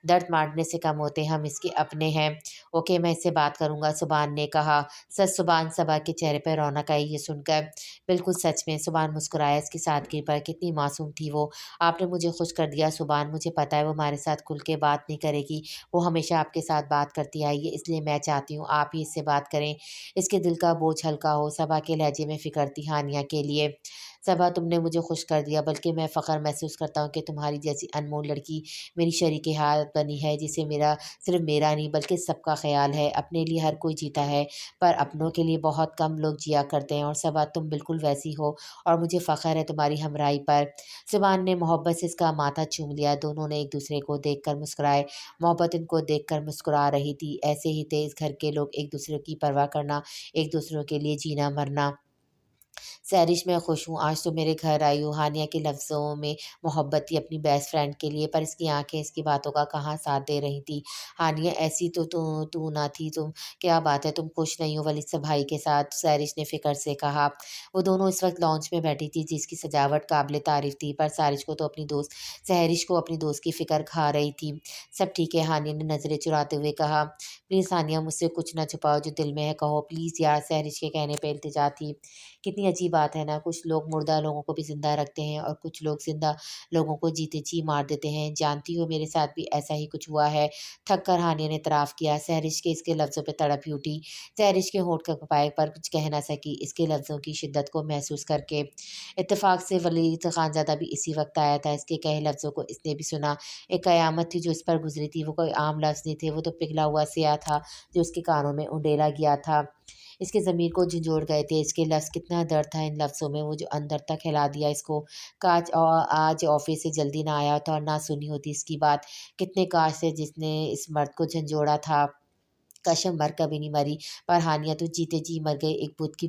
درد بانٹنے سے کم ہوتے، ہم اس کے اپنے ہیں۔ اوکے میں اس سے بات کروں گا، سبحان نے کہا۔ سچ سبحان؟ صبا کے چہرے پر رونق آئی یہ سن کر۔ بالکل سچ میں، سبحان مسکرایا اس کی سادگی پر، کتنی معصوم تھی وہ۔ آپ نے مجھے خوش کر دیا سبحان، مجھے پتہ ہے وہ ہمارے ساتھ کھل کے بات نہیں کرے گی، وہ ہمیشہ آپ کے ساتھ بات کرتی آئی ہے، اس لیے میں چاہتی ہوں آپ ہی اس سے بات کریں، اس کے دل کا بوجھ ہلکا ہو۔ صبا کے لہجے میں فکر تھی ہانیہ کے لیے۔ صبا تم نے مجھے خوش کر دیا، بلکہ میں فخر محسوس کرتا ہوں کہ تمہاری جیسی انمول لڑکی میری شریک حیات بنی ہے، جسے صرف میرا نہیں بلکہ سب کا خیال ہے۔ اپنے لیے ہر کوئی جیتا ہے، پر اپنوں کے لیے بہت کم لوگ جیا کرتے ہیں، اور صبا تم بالکل ویسی ہو، اور مجھے فخر ہے تمہاری ہمراہی پر۔ سبحان نے محبت سے اس کا ماتھا چوم لیا۔ دونوں نے ایک دوسرے کو دیکھ کر مسکرائے۔ محبت ان کو دیکھ کر مسکرا رہی تھی۔ ایسے ہی تھے اس گھر کے لوگ، ایک دوسرے کی پرواہ کرنا، ایک دوسروں کے لیے جینا مرنا۔ سحرش میں خوش ہوں، آج تو میرے گھر آئی ہوں۔ ہانیہ کے لفظوں میں محبت تھی اپنی بیسٹ فرینڈ کے لیے، پر اس کی آنکھیں اس کی باتوں کا کہاں ساتھ دے رہی تھی۔ ہانیہ ایسی تو نہ تھی تم، کیا بات ہے تم خوش نہیں ہو ولید سے بھائی کے ساتھ؟ سحرش نے فکر سے کہا۔ وہ دونوں اس وقت لانچ میں بیٹھی تھی، جس کی سجاوٹ قابل تعریف تھی، پر سحرش کو اپنی دوست کی فکر کھا رہی تھی۔ سب ٹھیک ہے، ہانیہ نے نظریں چراتے ہوئے کہا۔ پلیز ہانیہ، مجھ سے کچھ نہ چھپاؤ، جو دل میں ہے کہو پلیز یار، سحرش کے کہنے پہ التجا تھی۔ کتنی عجیب بات ہے نا، کچھ لوگ مردہ لوگوں کو بھی زندہ رکھتے ہیں، اور کچھ لوگ زندہ لوگوں کو جیتے جی مار دیتے ہیں۔ جانتی ہو میرے ساتھ بھی ایسا ہی کچھ ہوا ہے۔ تھک کر ہانیہ نے اعتراف کیا۔ سحرش کے اس کے لفظوں پہ تڑپ ہی اٹھی۔ سحرش کے ہونٹ کپائے پر کچھ کہہ نہ سکی، اس کے لفظوں کی شدت کو محسوس کر کے۔ اتفاق سے ولید خانزادہ بھی اسی وقت آیا تھا۔ اس کے کہے لفظوں کو اس نے بھی سنا۔ ایک قیامت تھی جو اس پر گزری تھی، وہ کوئی عام لفظ نہیں تھے، وہ تو پگھلا ہوا سیاہ تھا جو اس کے کانوں میں انڈیلا گیا تھا۔ اس کے ضمیر کو جھنجھوڑ گئے تھے۔ اس کے لفظ، کتنا درد تھا ان لفظوں میں، وہ جو اندر تک ہلا دیا اس کو۔ کاش آج آفس سے جلدی نہ آیا ہوتا اور نہ سنی ہوتی اس کی بات۔ کتنے کاش تھے جس نے اس مرد کو جھنجھوڑا تھا۔ قسم مر کبھی نہیں مری، پر ہانیہ تو جیتے جی مر گئی، ایک بت کی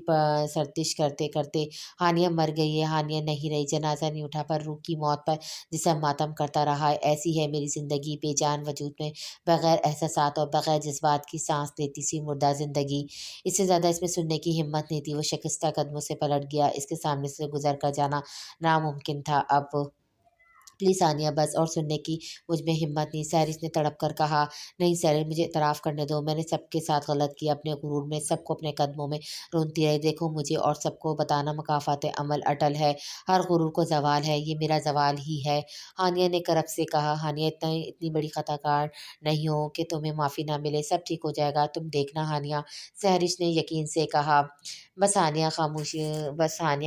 سرزش کرتے کرتے۔ ہانیہ مر گئی ہے، ہانیہ نہیں رہی، جنازہ نہیں اٹھا، پر روح کی موت پر جسم ماتم کرتا رہا ہے۔ ایسی ہے میری زندگی، بے جان وجود میں بغیر احساسات اور بغیر جذبات کی سانس لیتی سی مردہ زندگی۔ اس سے زیادہ اس میں سننے کی ہمت نہیں تھی۔ وہ شکستہ قدموں سے پلٹ گیا، اس کے سامنے سے گزر کر جانا ناممکن تھا اب۔ پلیز ثانیہ بس، اور سننے کی مجھ میں ہمت نہیں، سحرش نے تڑپ کر کہا۔ نہیں سحرش، مجھے اعتراف کرنے دو، میں نے سب کے ساتھ غلط کیا، اپنے غرور میں سب کو اپنے قدموں میں رونتی رہی۔ دیکھو مجھے اور سب کو بتانا مکافات عمل اٹل ہے، ہر غرور کو زوال ہے، یہ میرا زوال ہی ہے۔ ہانیہ نے کرب سے کہا۔ ہانیہ، اتنی بڑی خطا کار نہیں ہو کہ تمہیں معافی نہ ملے، سب ٹھیک ہو جائے گا، تم دیکھنا ہانیہ، سحرش نے یقین سے کہا۔ بس ہانیہ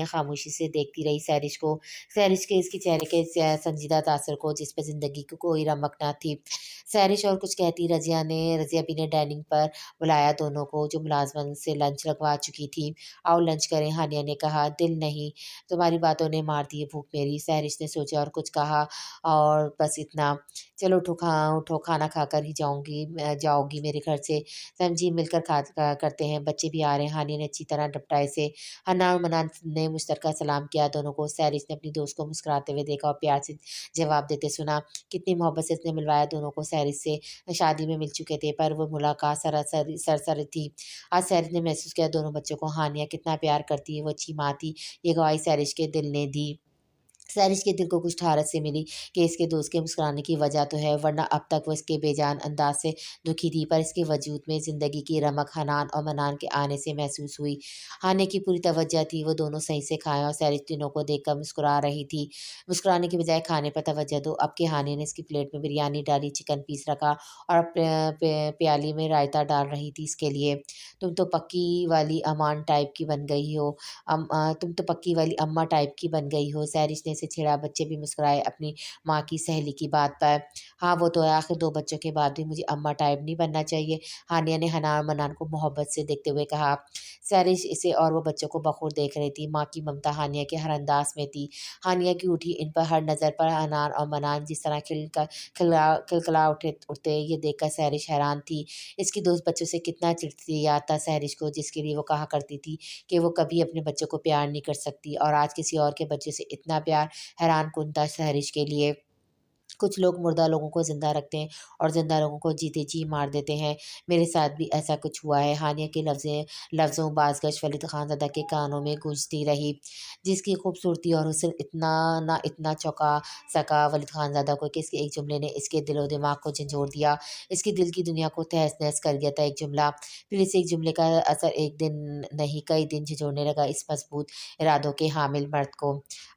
خاموشی سے دیکھتی رہی سحرش کو، سحرش کے اس کے چہرے کے سنجیدہ تاثر کو، جس پہ زندگی کی کوئی رمق نہ تھی۔ سحرش اور کچھ کہتی، رضیہ بھی نے ڈائننگ پر بلایا دونوں کو، جو ملازمن سے لنچ لگوا چکی تھی۔ آؤ لنچ کریں، ہانیہ نے کہا۔ دل نہیں، تمہاری باتوں نے مار دی ہے بھوک میری، سحرش نے سوچا اور کچھ کہا، اور بس اتنا۔ چلو اٹھو، کھانا کھا کر ہی جاؤ گی میرے گھر سے، سمجھی، مل کر کرتے ہیں، بچے بھی آ رہے ہیں، ہانیہ نے اچھی طرح ڈپٹائے سے۔ حنا اور منان نے مشترکہ سلام کیا دونوں کو۔ سحرش نے اپنی دوست کو مسکراتے ہوئے دیکھا اور پیار سے جواب دیتے سنا۔ کتنی محبت سے اس نے ملوایا دونوں کو، سحرش سے شادی میں مل چکے تھے، پر وہ ملاقات سرسری تھی۔ آج سحرش نے محسوس کیا دونوں بچوں کو ہانیہ کتنا پیار کرتی ہے، وہ اچھی ماں تھی، یہ گواہی سحرش کے دل نے دی۔ سحرش کے دل کو کچھ ٹھارس سے ملی کہ اس کے دوست کے مسکرانے کی وجہ تو ہے، ورنہ اب تک وہ اس کے بے جان انداز سے دکھی تھی، پر اس کے وجود میں زندگی کی رمق حنان اور منان کے آنے سے محسوس ہوئی۔ ہانیہ کی پوری توجہ تھی، وہ دونوں صحیح سے کھائیں، اور سحرش تینوں کو دیکھ کر مسکرا رہی تھی۔ مسکرانے کی بجائے کھانے پر توجہ دو اب کہ ہانیہ نے اس کی پلیٹ میں بریانی ڈالی، چکن پیس رکھا، اور پیالی میں رائتا ڈال رہی تھی اس کے لیے۔ تم تو پکی والی امان ٹائپ کی بن گئی ہو، اماں ٹائپ کی بن گئی ہو، سحرش نے اسے چھیڑا۔ بچے بھی مسکرائے اپنی ماں کی سہیلی کی بات پر۔ ہاں وہ تو ہے، آخر 2 بچوں کے بعد بھی مجھے اماں ٹائپ نہیں بننا چاہیے، ہانیہ نے حنا اور منان کو محبت سے دیکھتے ہوئے کہا۔ سحرش اسے اور وہ بچوں کو بخور دیکھ رہی تھی، ماں کی ممتا ہانیہ کے ہر انداز میں تھی۔ ہانیہ کی اٹھی ان پر ہر نظر پر حنان اور منان جس طرح کھلکھلا اٹھتے، یہ دیکھ کر سحرش حیران تھی۔ اس کی دوست بچوں سے کتنا چڑھتی یاد تھا سحرش کو، جس کے لیے وہ کہا کرتی تھی کہ وہ کبھی اپنے بچوں کو پیار نہیں کر سکتی، اور آج کسی اور کے بچے سے اتنا پیار حیران کن تھا سحرش کے لیے۔ کچھ لوگ مردہ لوگوں کو زندہ رکھتے ہیں اور زندہ لوگوں کو جیتے جی مار دیتے ہیں، میرے ساتھ بھی ایسا کچھ ہوا ہے۔ ہانیہ کے لفظوں باز گشت ولید خانزادہ کے کانوں میں گونجتی رہی، جس کی خوبصورتی اور حسن اتنا چونکا سکا ولید خانزادہ کو کہ اس کے ایک جملے نے اس کے دل و دماغ کو جھنجھوڑ دیا، اس کی دل کی دنیا کو تہس نہس کر دیا تھا ایک جملہ۔ پھر اس ایک جملے کا اثر ایک دن نہیں کئی دن جھنجھوڑنے لگا اس مضبوط ارادوں کے حامل مرد کو۔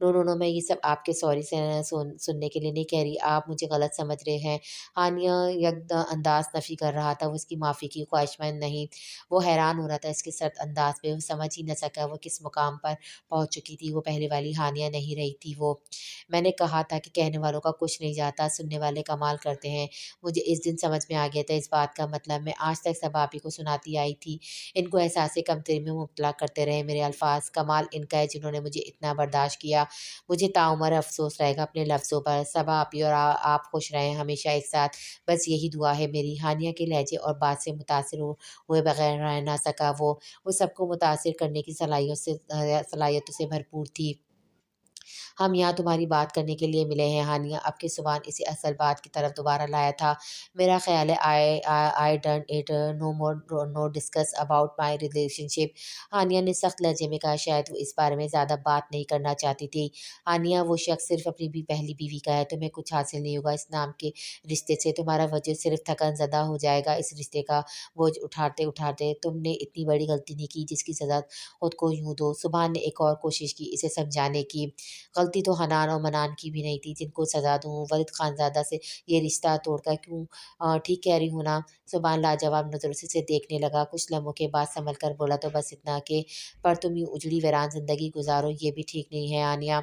نو نو نو میں یہ سب آپ کے سوری سے سننے کے لیے نہیں کہہ رہی، آپ مجھے غلط سمجھ رہے ہیں۔ ہانیہ یک انداز نفی کر رہا تھا، وہ اس کی معافی کی خواہش مند نہیں، وہ حیران ہو رہا تھا اس کے سرد انداز پہ، وہ سمجھ ہی نہ سکا وہ کس مقام پر پہنچ چکی تھی، وہ پہلے والی ہانیہ نہیں رہی تھی وہ۔ میں نے کہا تھا کہ کہنے والوں کا کچھ نہیں جاتا، سننے والے کمال کرتے ہیں۔ مجھے اس دن سمجھ میں آ گیا تھا اس بات کا مطلب، میں آج تک سب آپ ہی کو سناتی آئی تھی، ان کو احساس کمتری میں مبتلا کرتے رہے میرے الفاظ، کمال ان کا ہے جنہوں نے مجھے اتنا برداشت کیا۔ مجھے تعمر افسوس رہے گا اپنے لفظوں پر، سب آپ ہی اور آپ خوش رہیں ہمیشہ ایک ساتھ، بس یہی دعا ہے میری۔ ہانیہ کے لہجے اور بات سے متاثر ہوئے بغیر رہ نہ سکا وہ سب کو متاثر کرنے کی صلاحیتوں سے بھرپور تھی۔ ہم یہاں تمہاری بات کرنے کے لیے ملے ہیں ہانیہ، اب کی زبان اسی اصل بات کی طرف دوبارہ لایا تھا۔ میرا خیال ہے I done it no more no discuss about my relationship۔ Hania نے سخت لہجے میں کہا، شاید وہ اس بارے میں زیادہ بات نہیں کرنا چاہتی تھی۔ ہانیہ وہ شخص صرف اپنی پہلی بیوی کا ہے، تمہیں کچھ حاصل نہیں ہوگا اس نام کے رشتے سے، تمہارا وجود صرف تھکن زدہ ہو جائے گا اس رشتے کا بوجھ اٹھاتے اٹھاتے۔ تم نے اتنی بڑی غلطی نہیں کی جس کی سزا خود کو یوں دو۔ سبحان نے ایک اور کوشش کی اسے سمجھانے کی، غلطی تو حنان اور منان کی بھی نہیں تھی جن کو سزا دوں، ولید خانزادہ سے یہ رشتہ توڑ کر کیوں؟ ٹھیک کہہ رہی ہوں نا؟ سبحان لاجواب نظروں سے اسے دیکھنے لگا، کچھ لمحوں کے بعد سنبھل کر بولا، تو بس اتنا کہ پر تم یوں اجڑی ویران زندگی گزارو، یہ بھی ٹھیک نہیں ہے ہانیہ۔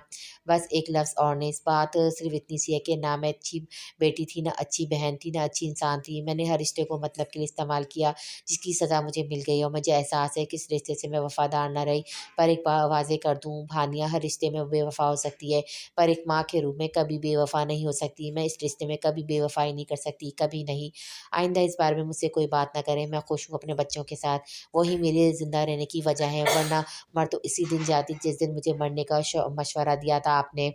بس ایک لفظ اور نہیں، اس بات صرف اتنی سی ہے کہ نہ میں اچھی بیٹی تھی، نہ اچھی بہن تھی، نہ اچھی انسان تھی، میں نے ہر رشتے کو مطلب کے لیے استعمال کیا جس کی سزا مجھے مل گئی، اور مجھے احساس ہے کہ اس رشتے سے میں وفادار نہ رہی۔ پر ایک بات واضح کر دوں ہانیہ، ہر رشتے میں بے وفا ہو سکتی ہے، پر ایک ماں کے روپ میں کبھی بے وفا نہیں ہو سکتی۔ میں اس رشتے میں کبھی بے وفائی نہیں کر سکتی، کبھی نہیں۔ آئندہ اس بارے میں مجھ سے کوئی بات نہ کریں، میں خوش ہوں اپنے بچوں کے ساتھ، وہی میرے زندہ رہنے کی وجہ ہے، ورنہ مر تو اسی دن جاتی جس دن مجھے مرنے کا مشورہ دیا تھا آپ نے۔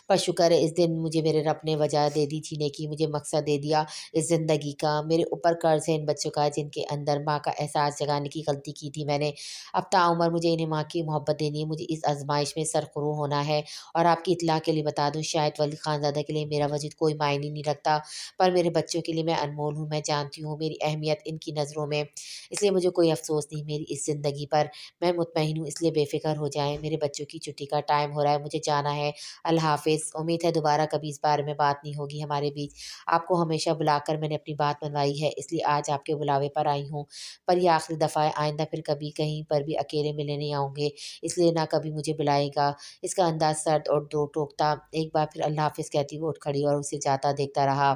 پر شکر ہے اس دن مجھے میرے رب نے وجہ دے دی جینے کی، مجھے مقصد دے دیا اس زندگی کا۔ میرے اوپر قرض ہے ان بچوں کا جن کے اندر ماں کا احساس جگانے کی غلطی کی تھی میں نے۔ اب تعمر مجھے انہیں ماں کی محبت دینی ہے، مجھے اس آزمائش میں سرخرو ہونا ہے۔ اور آپ کی اطلاع کے لیے بتا دوں، شاید ولید خانزادہ کے لیے میرا وجود کوئی معنی نہیں رکھتا، پر میرے بچوں کے لیے میں انمول ہوں، میں جانتی ہوں میری اہمیت ان کی نظروں میں، اس لیے مجھے کوئی افسوس نہیں میری اس زندگی پر، میں مطمئن ہوں، اس لیے بے فکر ہو جائیں، میرے بچوں کی چھٹی کا ٹائم ہو رہا ہے، مجھے جانا ہے، اللہ حافظ۔ امید ہے دوبارہ کبھی اس بارے میں بات نہیں ہوگی ہمارے بیچ، آپ کو ہمیشہ بلا کر میں نے اپنی بات منوائی ہے، اس لیے آج آپ کے بلاوے پر آئی ہوں، پر یہ آخری دفعہ ہے، آئندہ پھر کبھی کہیں پر بھی اکیلے ملنے نہیں آؤں گے، اس لیے نہ کبھی مجھے بلائے گا۔ اس کا انداز سرد اور دو ٹوکتا، ایک بار پھر اللہ حافظ کہتی وہ اٹھ کھڑی اور اسے جاتا دیکھتا رہا۔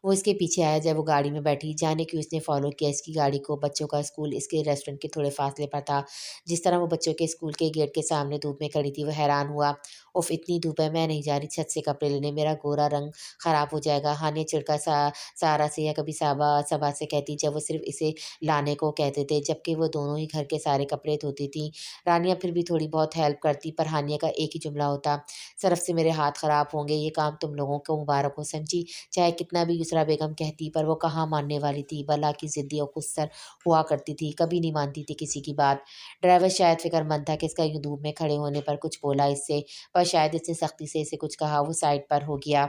وہ اس کے پیچھے آیا جب وہ گاڑی میں بیٹھی، جانے کیوں اس نے فالو کیا اس کی گاڑی کو، بچوں کا اسکول اس کے ریسٹورنٹ کے تھوڑے فاصلے پر تھا، جس طرح وہ بچوں کے اسکول کے گیٹ کے سامنے دھوپ میں کھڑی تھی وہ حیران ہوا، اف اتنی دھوپ ہے، میں نہیں جا رہی چھت سے کپڑے لینے، میرا گورا رنگ خراب ہو جائے گا، ہانیہ چڑکا سارا سے یا کبھی صبا سے کہتی جب وہ صرف اسے لانے کو کہتے تھے، جبکہ وہ دونوں ہی گھر کے سارے کپڑے دھوتی تھیں۔ رانیہ پھر بھی تھوڑی بہت ہیلپ کرتی، پر ہانیہ کا ایک ہی جملہ ہوتا، سرف سے میرے ہاتھ خراب ہوں گے، یہ کام تم لوگوں کو مبارک ہو سمجھی، چاہے کتنا بھی یسریٰ بیگم کہتی، پر وہ کہاں ماننے والی تھی، بلا کی ضدی اور خودسر ہوا کرتی تھی، کبھی نہیں مانتی تھی کسی کی بات۔ ڈرائیور شاید فکر مند تھا کہ اس کا یوں دھوپ میں کھڑے ہونے پر کچھ بولا اس سے، پر شاید اس نے سختی سے اسے کچھ کہا، وہ سائڈ پر ہو گیا۔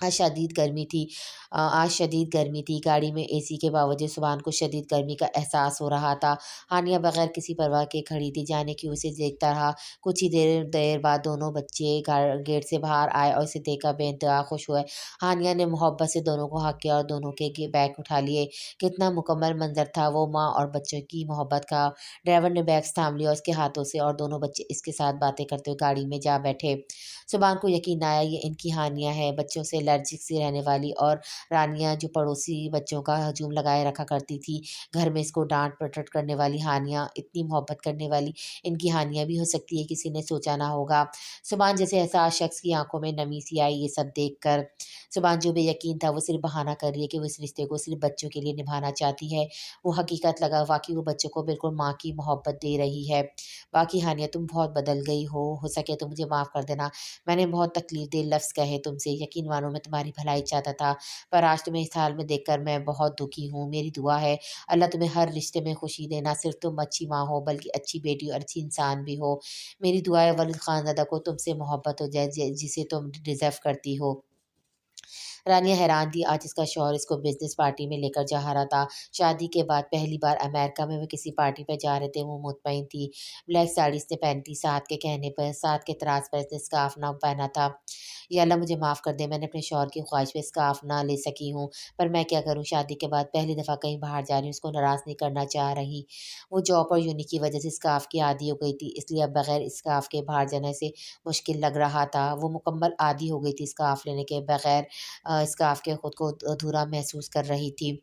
آج شدید گرمی تھی، گاڑی میں اے سی کے باوجود سبحان کو شدید گرمی کا احساس ہو رہا تھا۔ ہانیہ بغیر کسی پرواہ کے کھڑی تھی، جانے کیوں اسے دیکھتا رہا۔ کچھ ہی دیر بعد دونوں بچے گیٹ سے باہر آئے اور اسے دیکھ کر بے انتہا خوش ہوئے۔ ہانیہ نے محبت سے دونوں کو ہگ کیا اور دونوں کے بیگ اٹھا لیے، کتنا مکمل منظر تھا وہ ماں اور بچوں کی محبت کا۔ ڈرائیور نے بیگز تھام لیا اس کے ہاتھوں سے اور دونوں بچے اس کے ساتھ باتیں کرتے ہوئے گاڑی میں جا بیٹھے۔ سبحان کو یقین آیا یہ ان کی ہانیہ ہے، بچوں سے الرجک سی رہنے والی، اور رانیہ جو پڑوسی بچوں کا ہجوم لگائے رکھا کرتی تھی، گھر میں اس کو ڈانٹ پٹٹ کرنے والی ہانیہ، اتنی محبت کرنے والی ان کی ہانیہ بھی ہو سکتی ہے، کسی نے سوچا نہ ہوگا۔ سبحان جیسے احساس شخص کی آنکھوں میں نمی سی آئی یہ سب دیکھ کر، سبحان جو بے یقین تھا وہ صرف بہانہ کر رہی ہے کہ وہ اس رشتے کو صرف بچوں کے لیے نبھانا چاہتی ہے، وہ حقیقت لگا واقعی وہ بچوں کو بالکل ماں کی محبت دے رہی ہے۔ باقی ہانیہ تم بہت بدل گئی ہو سکے تو مجھے معاف کر دینا، میں نے بہت تکلیف دہ لفظ کہے تم سے، یقین مانو میں تمہاری بھلائی چاہتا تھا، پر آج تمہیں اس حال میں دیکھ کر میں بہت دکھی ہوں، میری دعا ہے اللہ تمہیں ہر رشتے میں خوشی دے، نہ صرف تم اچھی ماں ہو بلکہ اچھی بیٹی اور اچھی انسان بھی ہو، میری دعا ہے ولید خانزادہ کو تم سے محبت ہو جائے جسے تم ڈیزرو کرتی ہو۔ رانیہ حیران تھی، آج اس کا شوہر اس کو بزنس پارٹی میں لے کر جا رہا تھا۔ شادی کے بعد پہلی بار امریکہ میں وہ کسی پارٹی پہ جا رہے تھے، وہ مطمئن تھی۔ بلیک ساڑی اس نے پہنی تھی، ساتھ کے کہنے پر، ساتھ کے اعتراض پر اس نے اسکارف نہ پہنا تھا۔ یا اللہ مجھے معاف کر دے، میں نے اپنے شوہر کی خواہش پہ اسکارف نہ لے سکی ہوں، پر میں کیا کروں، شادی کے بعد پہلی دفعہ کہیں باہر جا رہی ہوں، اس کو ناراض نہیں کرنا چاہ رہی۔ وہ جاب اور یونی کی وجہ سے اسکارف کی عادی ہو گئی تھی، اس لیے اب بغیر اسکارف کے باہر جانے سے مشکل لگ رہا تھا۔ وہ مکمل عادی ہو گئی تھی اسکارف لینے کے بغیر، اسکارف کے خود کو ادھورا محسوس کر رہی تھی۔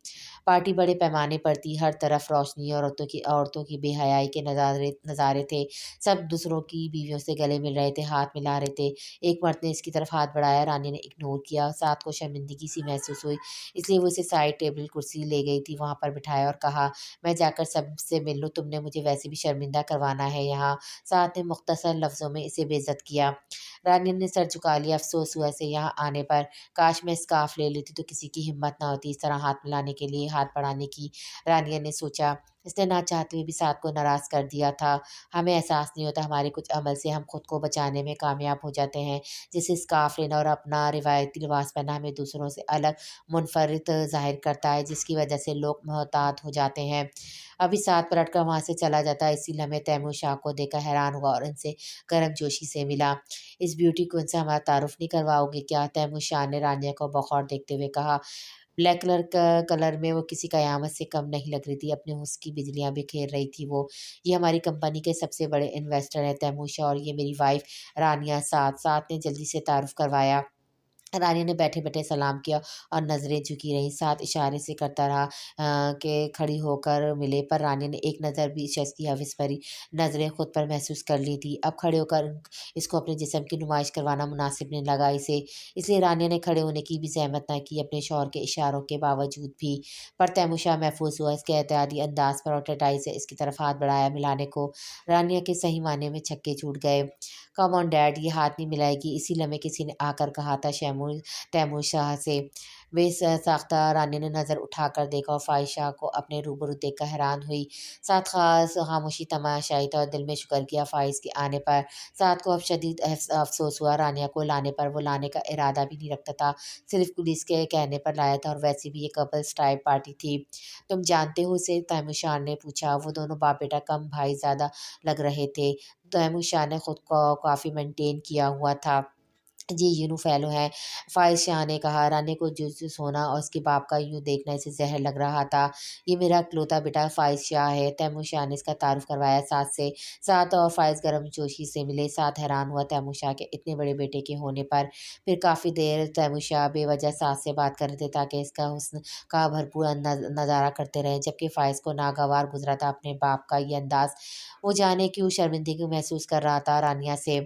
پارٹی بڑے پیمانے پر تھی، ہر طرف روشنی اور عورتوں کی بے حیائی کے نظارے تھے۔ سب دوسروں کی بیویوں سے گلے مل رہے تھے، ہاتھ ملا رہے تھے۔ ایک مرد نے اس کی طرف ہاتھ بڑھایا، رانی نے اگنور کیا، ساتھ کو شرمندگی سی محسوس ہوئی، اس لیے وہ اسے سائڈ ٹیبل کرسی لے گئی تھی، وہاں پر بٹھایا اور کہا، میں جا کر سب سے مل لوں، تم نے مجھے ویسے بھی شرمندہ کروانا ہے یہاں۔ ساتھ نے مختصر لفظوں میں اسے بے عزت کیا۔ رانی نے سر جھکا لیا، افسوس ہوا اسے یہاں آنے پر، کاش میں اسکارف لے لیتی تو کسی کی ہمت نہ ہوتی اس طرح ہاتھ ملانے کے لیے، ہاتھ بڑھانے کی۔ رانیہ نے سوچا، اس نے نہ چاہتے ہوئے بھی ساتھ کو ناراض کر دیا تھا۔ ہمیں احساس نہیں ہوتا ہمارے کچھ عمل سے ہم خود کو بچانے میں کامیاب ہو جاتے ہیں، جیسے اسکارف لینا اور اپنا روایتی لباس پہننا ہمیں دوسروں سے الگ منفرد ظاہر کرتا ہے، جس کی وجہ سے لوگ محتاط ہو جاتے ہیں۔ ابھی ساتھ پلٹ کر وہاں سے چلا جاتا، اسی لمحے تیمور شاہ کو دیکھ کر حیران ہوا اور ان سے گرم جوشی سے ملا۔ اس بیوٹی کو ان سے ہمارا تعارف نہیں کرواؤ گے کیا؟ تیمور شاہ نے رانیہ کو بغور دیکھتے ہوئے کہا۔ بلیک کلر میں وہ کسی قیامت سے کم نہیں لگ رہی تھی، اپنے حسن کی بجلیاں بکھیر رہی تھی وہ۔ یہ ہماری کمپنی کے سب سے بڑے انویسٹر ہیں تیمور شاہ، اور یہ میری وائف رانیہ ساتھ نے جلدی سے تعارف کروایا۔ رانی نے بیٹھے بیٹھے سلام کیا اور نظریں جھکی رہیں، ساتھ اشارے سے کرتا رہا کہ کھڑی ہو کر ملے، پر رانی نے ایک نظر بھی شخص کی حوث بھری نظریں خود پر محسوس کر لی تھی۔ اب کھڑے ہو کر اس کو اپنے جسم کی نمائش کروانا مناسب نہیں لگا اسے، اس لیے رانی نے کھڑے ہونے کی بھی زحمت نہ کی اپنے شوہر کے اشاروں کے باوجود بھی۔ پر تیمور شاہ محفوظ ہوا اس کے احتیاطی انداز پر اور ٹٹائی سے اس کی طرف ہاتھ بڑھایا ملانے کو۔ رانیہ کے صحیح معنی میں چھکے چھوٹ گئے۔ کم آن ڈیڈ، یہ ہاتھ نہیں ملائے گی، اسی لمحے کسی نے آ کر کہا تھا تیمور شاہ سے۔ بے ساختہ رانی نے نظر اٹھا کر دیکھا اور فائز شاہ کو اپنے روبرو دیکھ کر حیران ہوئی۔ ساتھ خاص خاموشی تماشائی تھا اور دل میں شکر کیا فائز کے آنے پر۔ ساتھ کو اب شدید افسوس ہوا، رانیہ کو لانے پر وہ لانے کا ارادہ بھی نہیں رکھتا تھا، صرف پولیس کے کہنے پر لایا تھا، اور ویسے بھی یہ کپلز ٹائپ پارٹی تھی۔ تم جانتے ہو اسے؟ تیمور شاہ نے پوچھا۔ وہ دونوں باپ بیٹا کم بھائی زیادہ لگ رہے تھے۔ تیمور شاہ نے خود کو کافی مینٹین کیا ہوا تھا۔ جی یونو فیلو ہیں، فائز شاہ نے کہا۔ رانی کو جاسوس ہونا اور اس کے باپ کا یوں دیکھنا اسے زہر لگ رہا تھا۔ یہ میرا اکلوتا بیٹا فائز شاہ ہے، تیمور شاہ نے اس کا تعارف کروایا ساتھ سے۔ ساتھ اور فائز گرم جوشی سے ملے، ساتھ حیران ہوا تیمور شاہ کے اتنے بڑے بیٹے کے ہونے پر۔ پھر کافی دیر تیمور شاہ بے وجہ ساتھ سے بات کر رہے تھے تاکہ اس کا حسن کا بھرپور نظارہ کرتے رہیں، جبکہ فائز کو ناگوار گزرا تھا اپنے باپ کا یہ انداز۔ وہ جانے کیوں شرمندگی محسوس کر رہا تھا رانیہ سے۔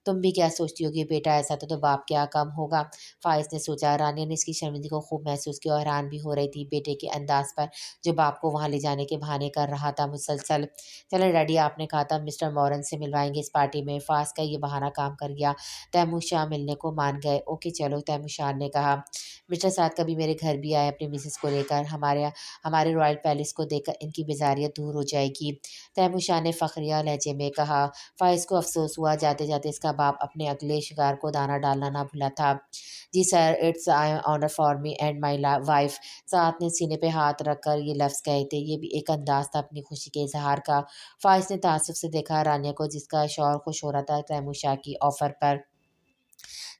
تم بھی کیا سوچتی ہوگی بیٹا ایسا تو باپ کیا کم ہوگا، فائز نے سوچا۔ رانیہ نے اس کی شرمندگی کو خوب محسوس کیا اور حیران بھی ہو رہی تھی بیٹے کے انداز پر، جو باپ کو وہاں لے جانے کے بہانے کر رہا تھا مسلسل۔ چلیں ڈیڈی، آپ نے کہا تھا مسٹر مورن سے ملوائیں گے اس پارٹی میں، فائز کا یہ بہانہ کام کر گیا، تیمور شاہ ملنے کو مان گئے۔ اوکے چلو، تیمور شاہ نے کہا۔ مسٹر سعد کبھی میرے گھر بھی آئے اپنی مسز کو لے کر، ہمارے رائل پیلس کو دیکھ کر ان کی بیزاریت دور ہو جائے گی، تیمور شاہ نے فخریہ لہجے میں کہا۔ فائز کو افسوس ہوا، جاتے جاتے اس کا باپ اپنے اگلے شکار کو دانہ ڈالنا نہ بھولا تھا۔ جی sir, it's honour for me and my wife, ساتھ نے سینے پہ ہاتھ رکھ کر یہ لفظ کہے تھے، یہ بھی ایک انداز تھا اپنی خوشی کے اظہار کا۔ فائز نے تعصب سے دیکھا رانیہ کو، جس کا شوہر خوش ہو رہا تھا تیمور شاہ کی آفر پر۔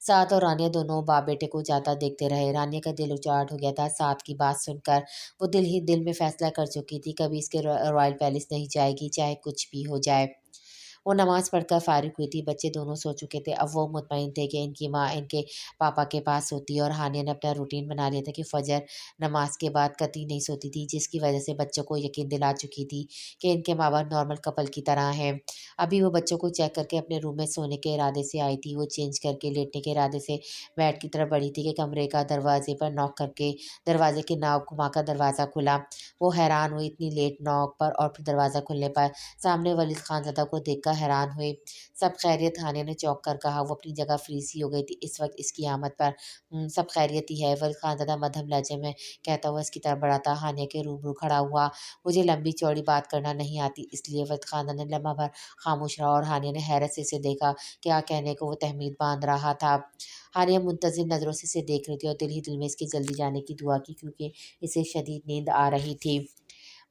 سعد اور رانیہ دونوں باپ بیٹے کو جاتا دیکھتے رہے۔ رانیہ کا دل اچاٹ ہو گیا تھا سعد کی بات سن کر، وہ دل ہی دل میں فیصلہ کر چکی تھی کبھی اس کے رائل پیلس نہیں جائے گی، چاہے کچھ بھی ہو جائے۔ وہ نماز پڑھ کر فارغ ہوئی تھی، بچے دونوں سو چکے تھے، اب وہ مطمئن تھے کہ ان کی ماں ان کے پاپا کے پاس ہوتی، اور ہانیہ نے اپنا روٹین بنا لیا تھا کہ فجر نماز کے بعد قطعی نہیں سوتی تھی، جس کی وجہ سے بچوں کو یقین دلا چکی تھی کہ ان کے ماں باپ نارمل کپل کی طرح ہیں۔ ابھی وہ بچوں کو چیک کر کے اپنے روم میں سونے کے ارادے سے آئی تھی، وہ چینج کر کے لیٹنے کے ارادے سے بیڈ کی طرف بڑھی تھی کہ کمرے کا دروازے پر نوک کر کے دروازے کی ناک گھما کر دروازہ کھلا۔ وہ حیران ہوئی اتنی لیٹ نوک پر، اور پھر دروازہ کھلنے پر سامنے ولید خان زادہ کو دیکھ کر حیران ہوئے۔ سب خیریت؟ ہانیہ نے چونک کر کہا۔ وہ اپنی جگہ فریز سی ہو گئی تھی اس وقت اس کی آمد پر۔ سب خیریت ہی ہے، ولید خانزادہ مدھم لہجے میں کہتا ہوا اس کی طرف بڑھا تھا۔ ہانیہ کے روبرو کھڑا ہوا۔ مجھے لمبی چوڑی بات کرنا نہیں آتی، اس لیے۔ ولید خانزادہ نے لمحہ بھر خاموش رہا اور ہانیہ نے حیرت سے اسے دیکھا۔ کیا کہنے کو وہ تہمید باندھ رہا تھا؟ ہانیہ منتظر نظروں سے اسے دیکھ رہی تھی اور دل ہی دل میں اس کے جلدی جانے کی دعا کی، کیونکہ اسے شدید نیند آ رہی تھی۔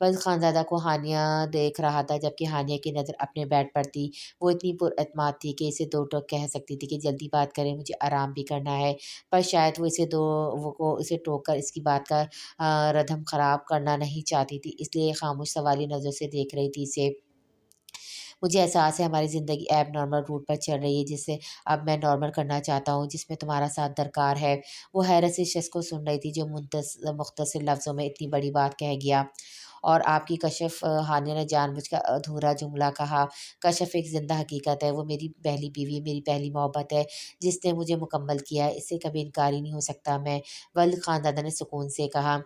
ولید خانزادہ کو ہانیہ دیکھ رہا تھا، جبکہ ہانیہ کی نظر اپنے بیڈ پر تھی۔ وہ اتنی پر اعتماد تھی کہ اسے دو ٹوک کہہ سکتی تھی کہ جلدی بات کریں، مجھے آرام بھی کرنا ہے۔ پر شاید وہ اسے ٹوک کر اس کی بات کا ردھم خراب کرنا نہیں چاہتی تھی، اس لیے خاموش سوالی نظروں سے دیکھ رہی تھی اسے۔ مجھے احساس ہے ہماری زندگی ایب نارمل روٹ پر چل رہی ہے، جسے اب میں نارمل کرنا چاہتا ہوں، جس میں تمہارا ساتھ درکار ہے۔ وہ حیرت سے اس شخص کو سن رہی تھی جو مختصر لفظوں میں اتنی بڑی بات کہہ گیا۔ اور آپ کی کشف؟ ہانیہ نے جان بوجھ کر ادھورا جملہ کہا۔ کشف ایک زندہ حقیقت ہے، وہ میری پہلی بیوی، میری پہلی محبت ہے، جس نے مجھے مکمل کیا ہے، اس سے کبھی انکار ہی نہیں ہو سکتا میں، ولید خانزادہ نے سکون سے کہا۔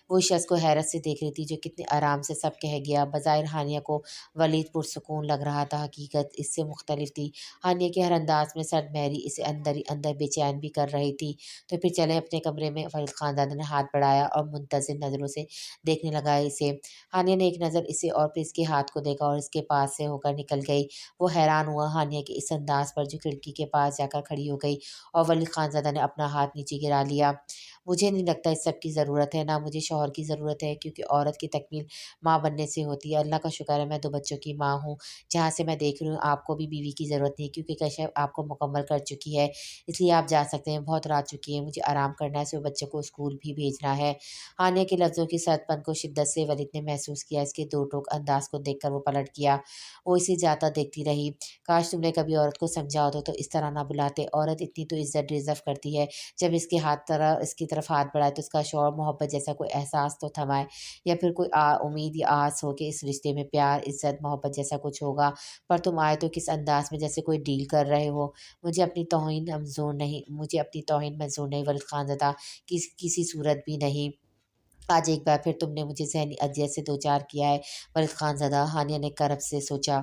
وہ اس شخص کو حیرت سے دیکھ رہی تھی جو کتنے آرام سے سب کہہ گیا۔ بظاہر ہانیہ کو ولید پرسکون لگ رہا تھا، حقیقت اس سے مختلف تھی۔ ہانیہ کے ہر انداز میں سرد مہری اسے اندر ہی اندر بے چین بھی کر رہی تھی۔ تو پھر چلیں اپنے کمرے میں، ولید خانزادہ نے ہاتھ بڑھایا اور منتظر نظروں سے دیکھنے لگا اسے۔ ہانیہ نے ایک نظر اسے اور پھر اس کے ہاتھ کو دیکھا اور اس کے پاس سے ہو کر نکل گئی۔ وہ حیران ہوا ہانیہ کے اس انداز پر، جو کھڑکی کے پاس جا کر کھڑی ہو گئی، اور ولید خانزادہ نے اپنا ہاتھ نیچے گرا لیا۔ مجھے نہیں لگتا اس سب کی ضرورت ہے، نہ مجھے شوہر کی ضرورت ہے، کیونکہ عورت کی تکمیل ماں بننے سے ہوتی ہے۔ اللہ کا شکر ہے میں 2 بچوں کی ماں ہوں۔ جہاں سے میں دیکھ رہی ہوں آپ کو بھی بیوی کی ضرورت نہیں، کیونکہ کشف آپ کو مکمل کر چکی ہے، اس لیے آپ جا سکتے ہیں۔ بہت رات چکی ہے، مجھے آرام کرنا ہے، صبح بچوں کو اسکول بھی بھیجنا ہے۔ ہانیہ کے لفظوں کی سرد پن کو شدت سے ولید نے محسوس کیا۔ اس کے دو ٹوک انداز کو دیکھ کر وہ پلٹ گیا۔ وہ اسے جاتا دیکھتی رہی۔ کاش تم نے کبھی عورت کو سمجھا ہوتا تو اس طرح نہ بلاتے۔ عورت اتنی تو عزت ڈیزرو کرتی ہے۔ جب اس کی طرف ہاتھ بڑھائے تو اس کا شوہر محبت جیسا کوئی احساس تو تھمائے، یا پھر کوئی امید یا آس ہو کہ اس رشتے میں پیار، عزت، محبت جیسا کچھ ہوگا۔ پر تم آئے تو کس انداز میں، جیسے کوئی ڈیل کر رہے ہو۔ مجھے اپنی توہین منظور نہیں ولید خانزادہ، کسی صورت بھی نہیں۔ آج ایک بار پھر تم نے مجھے ذہنی اذیت سے دوچار کیا ہے ولید خانزادہ، ہانیہ نے کرب سے سوچا۔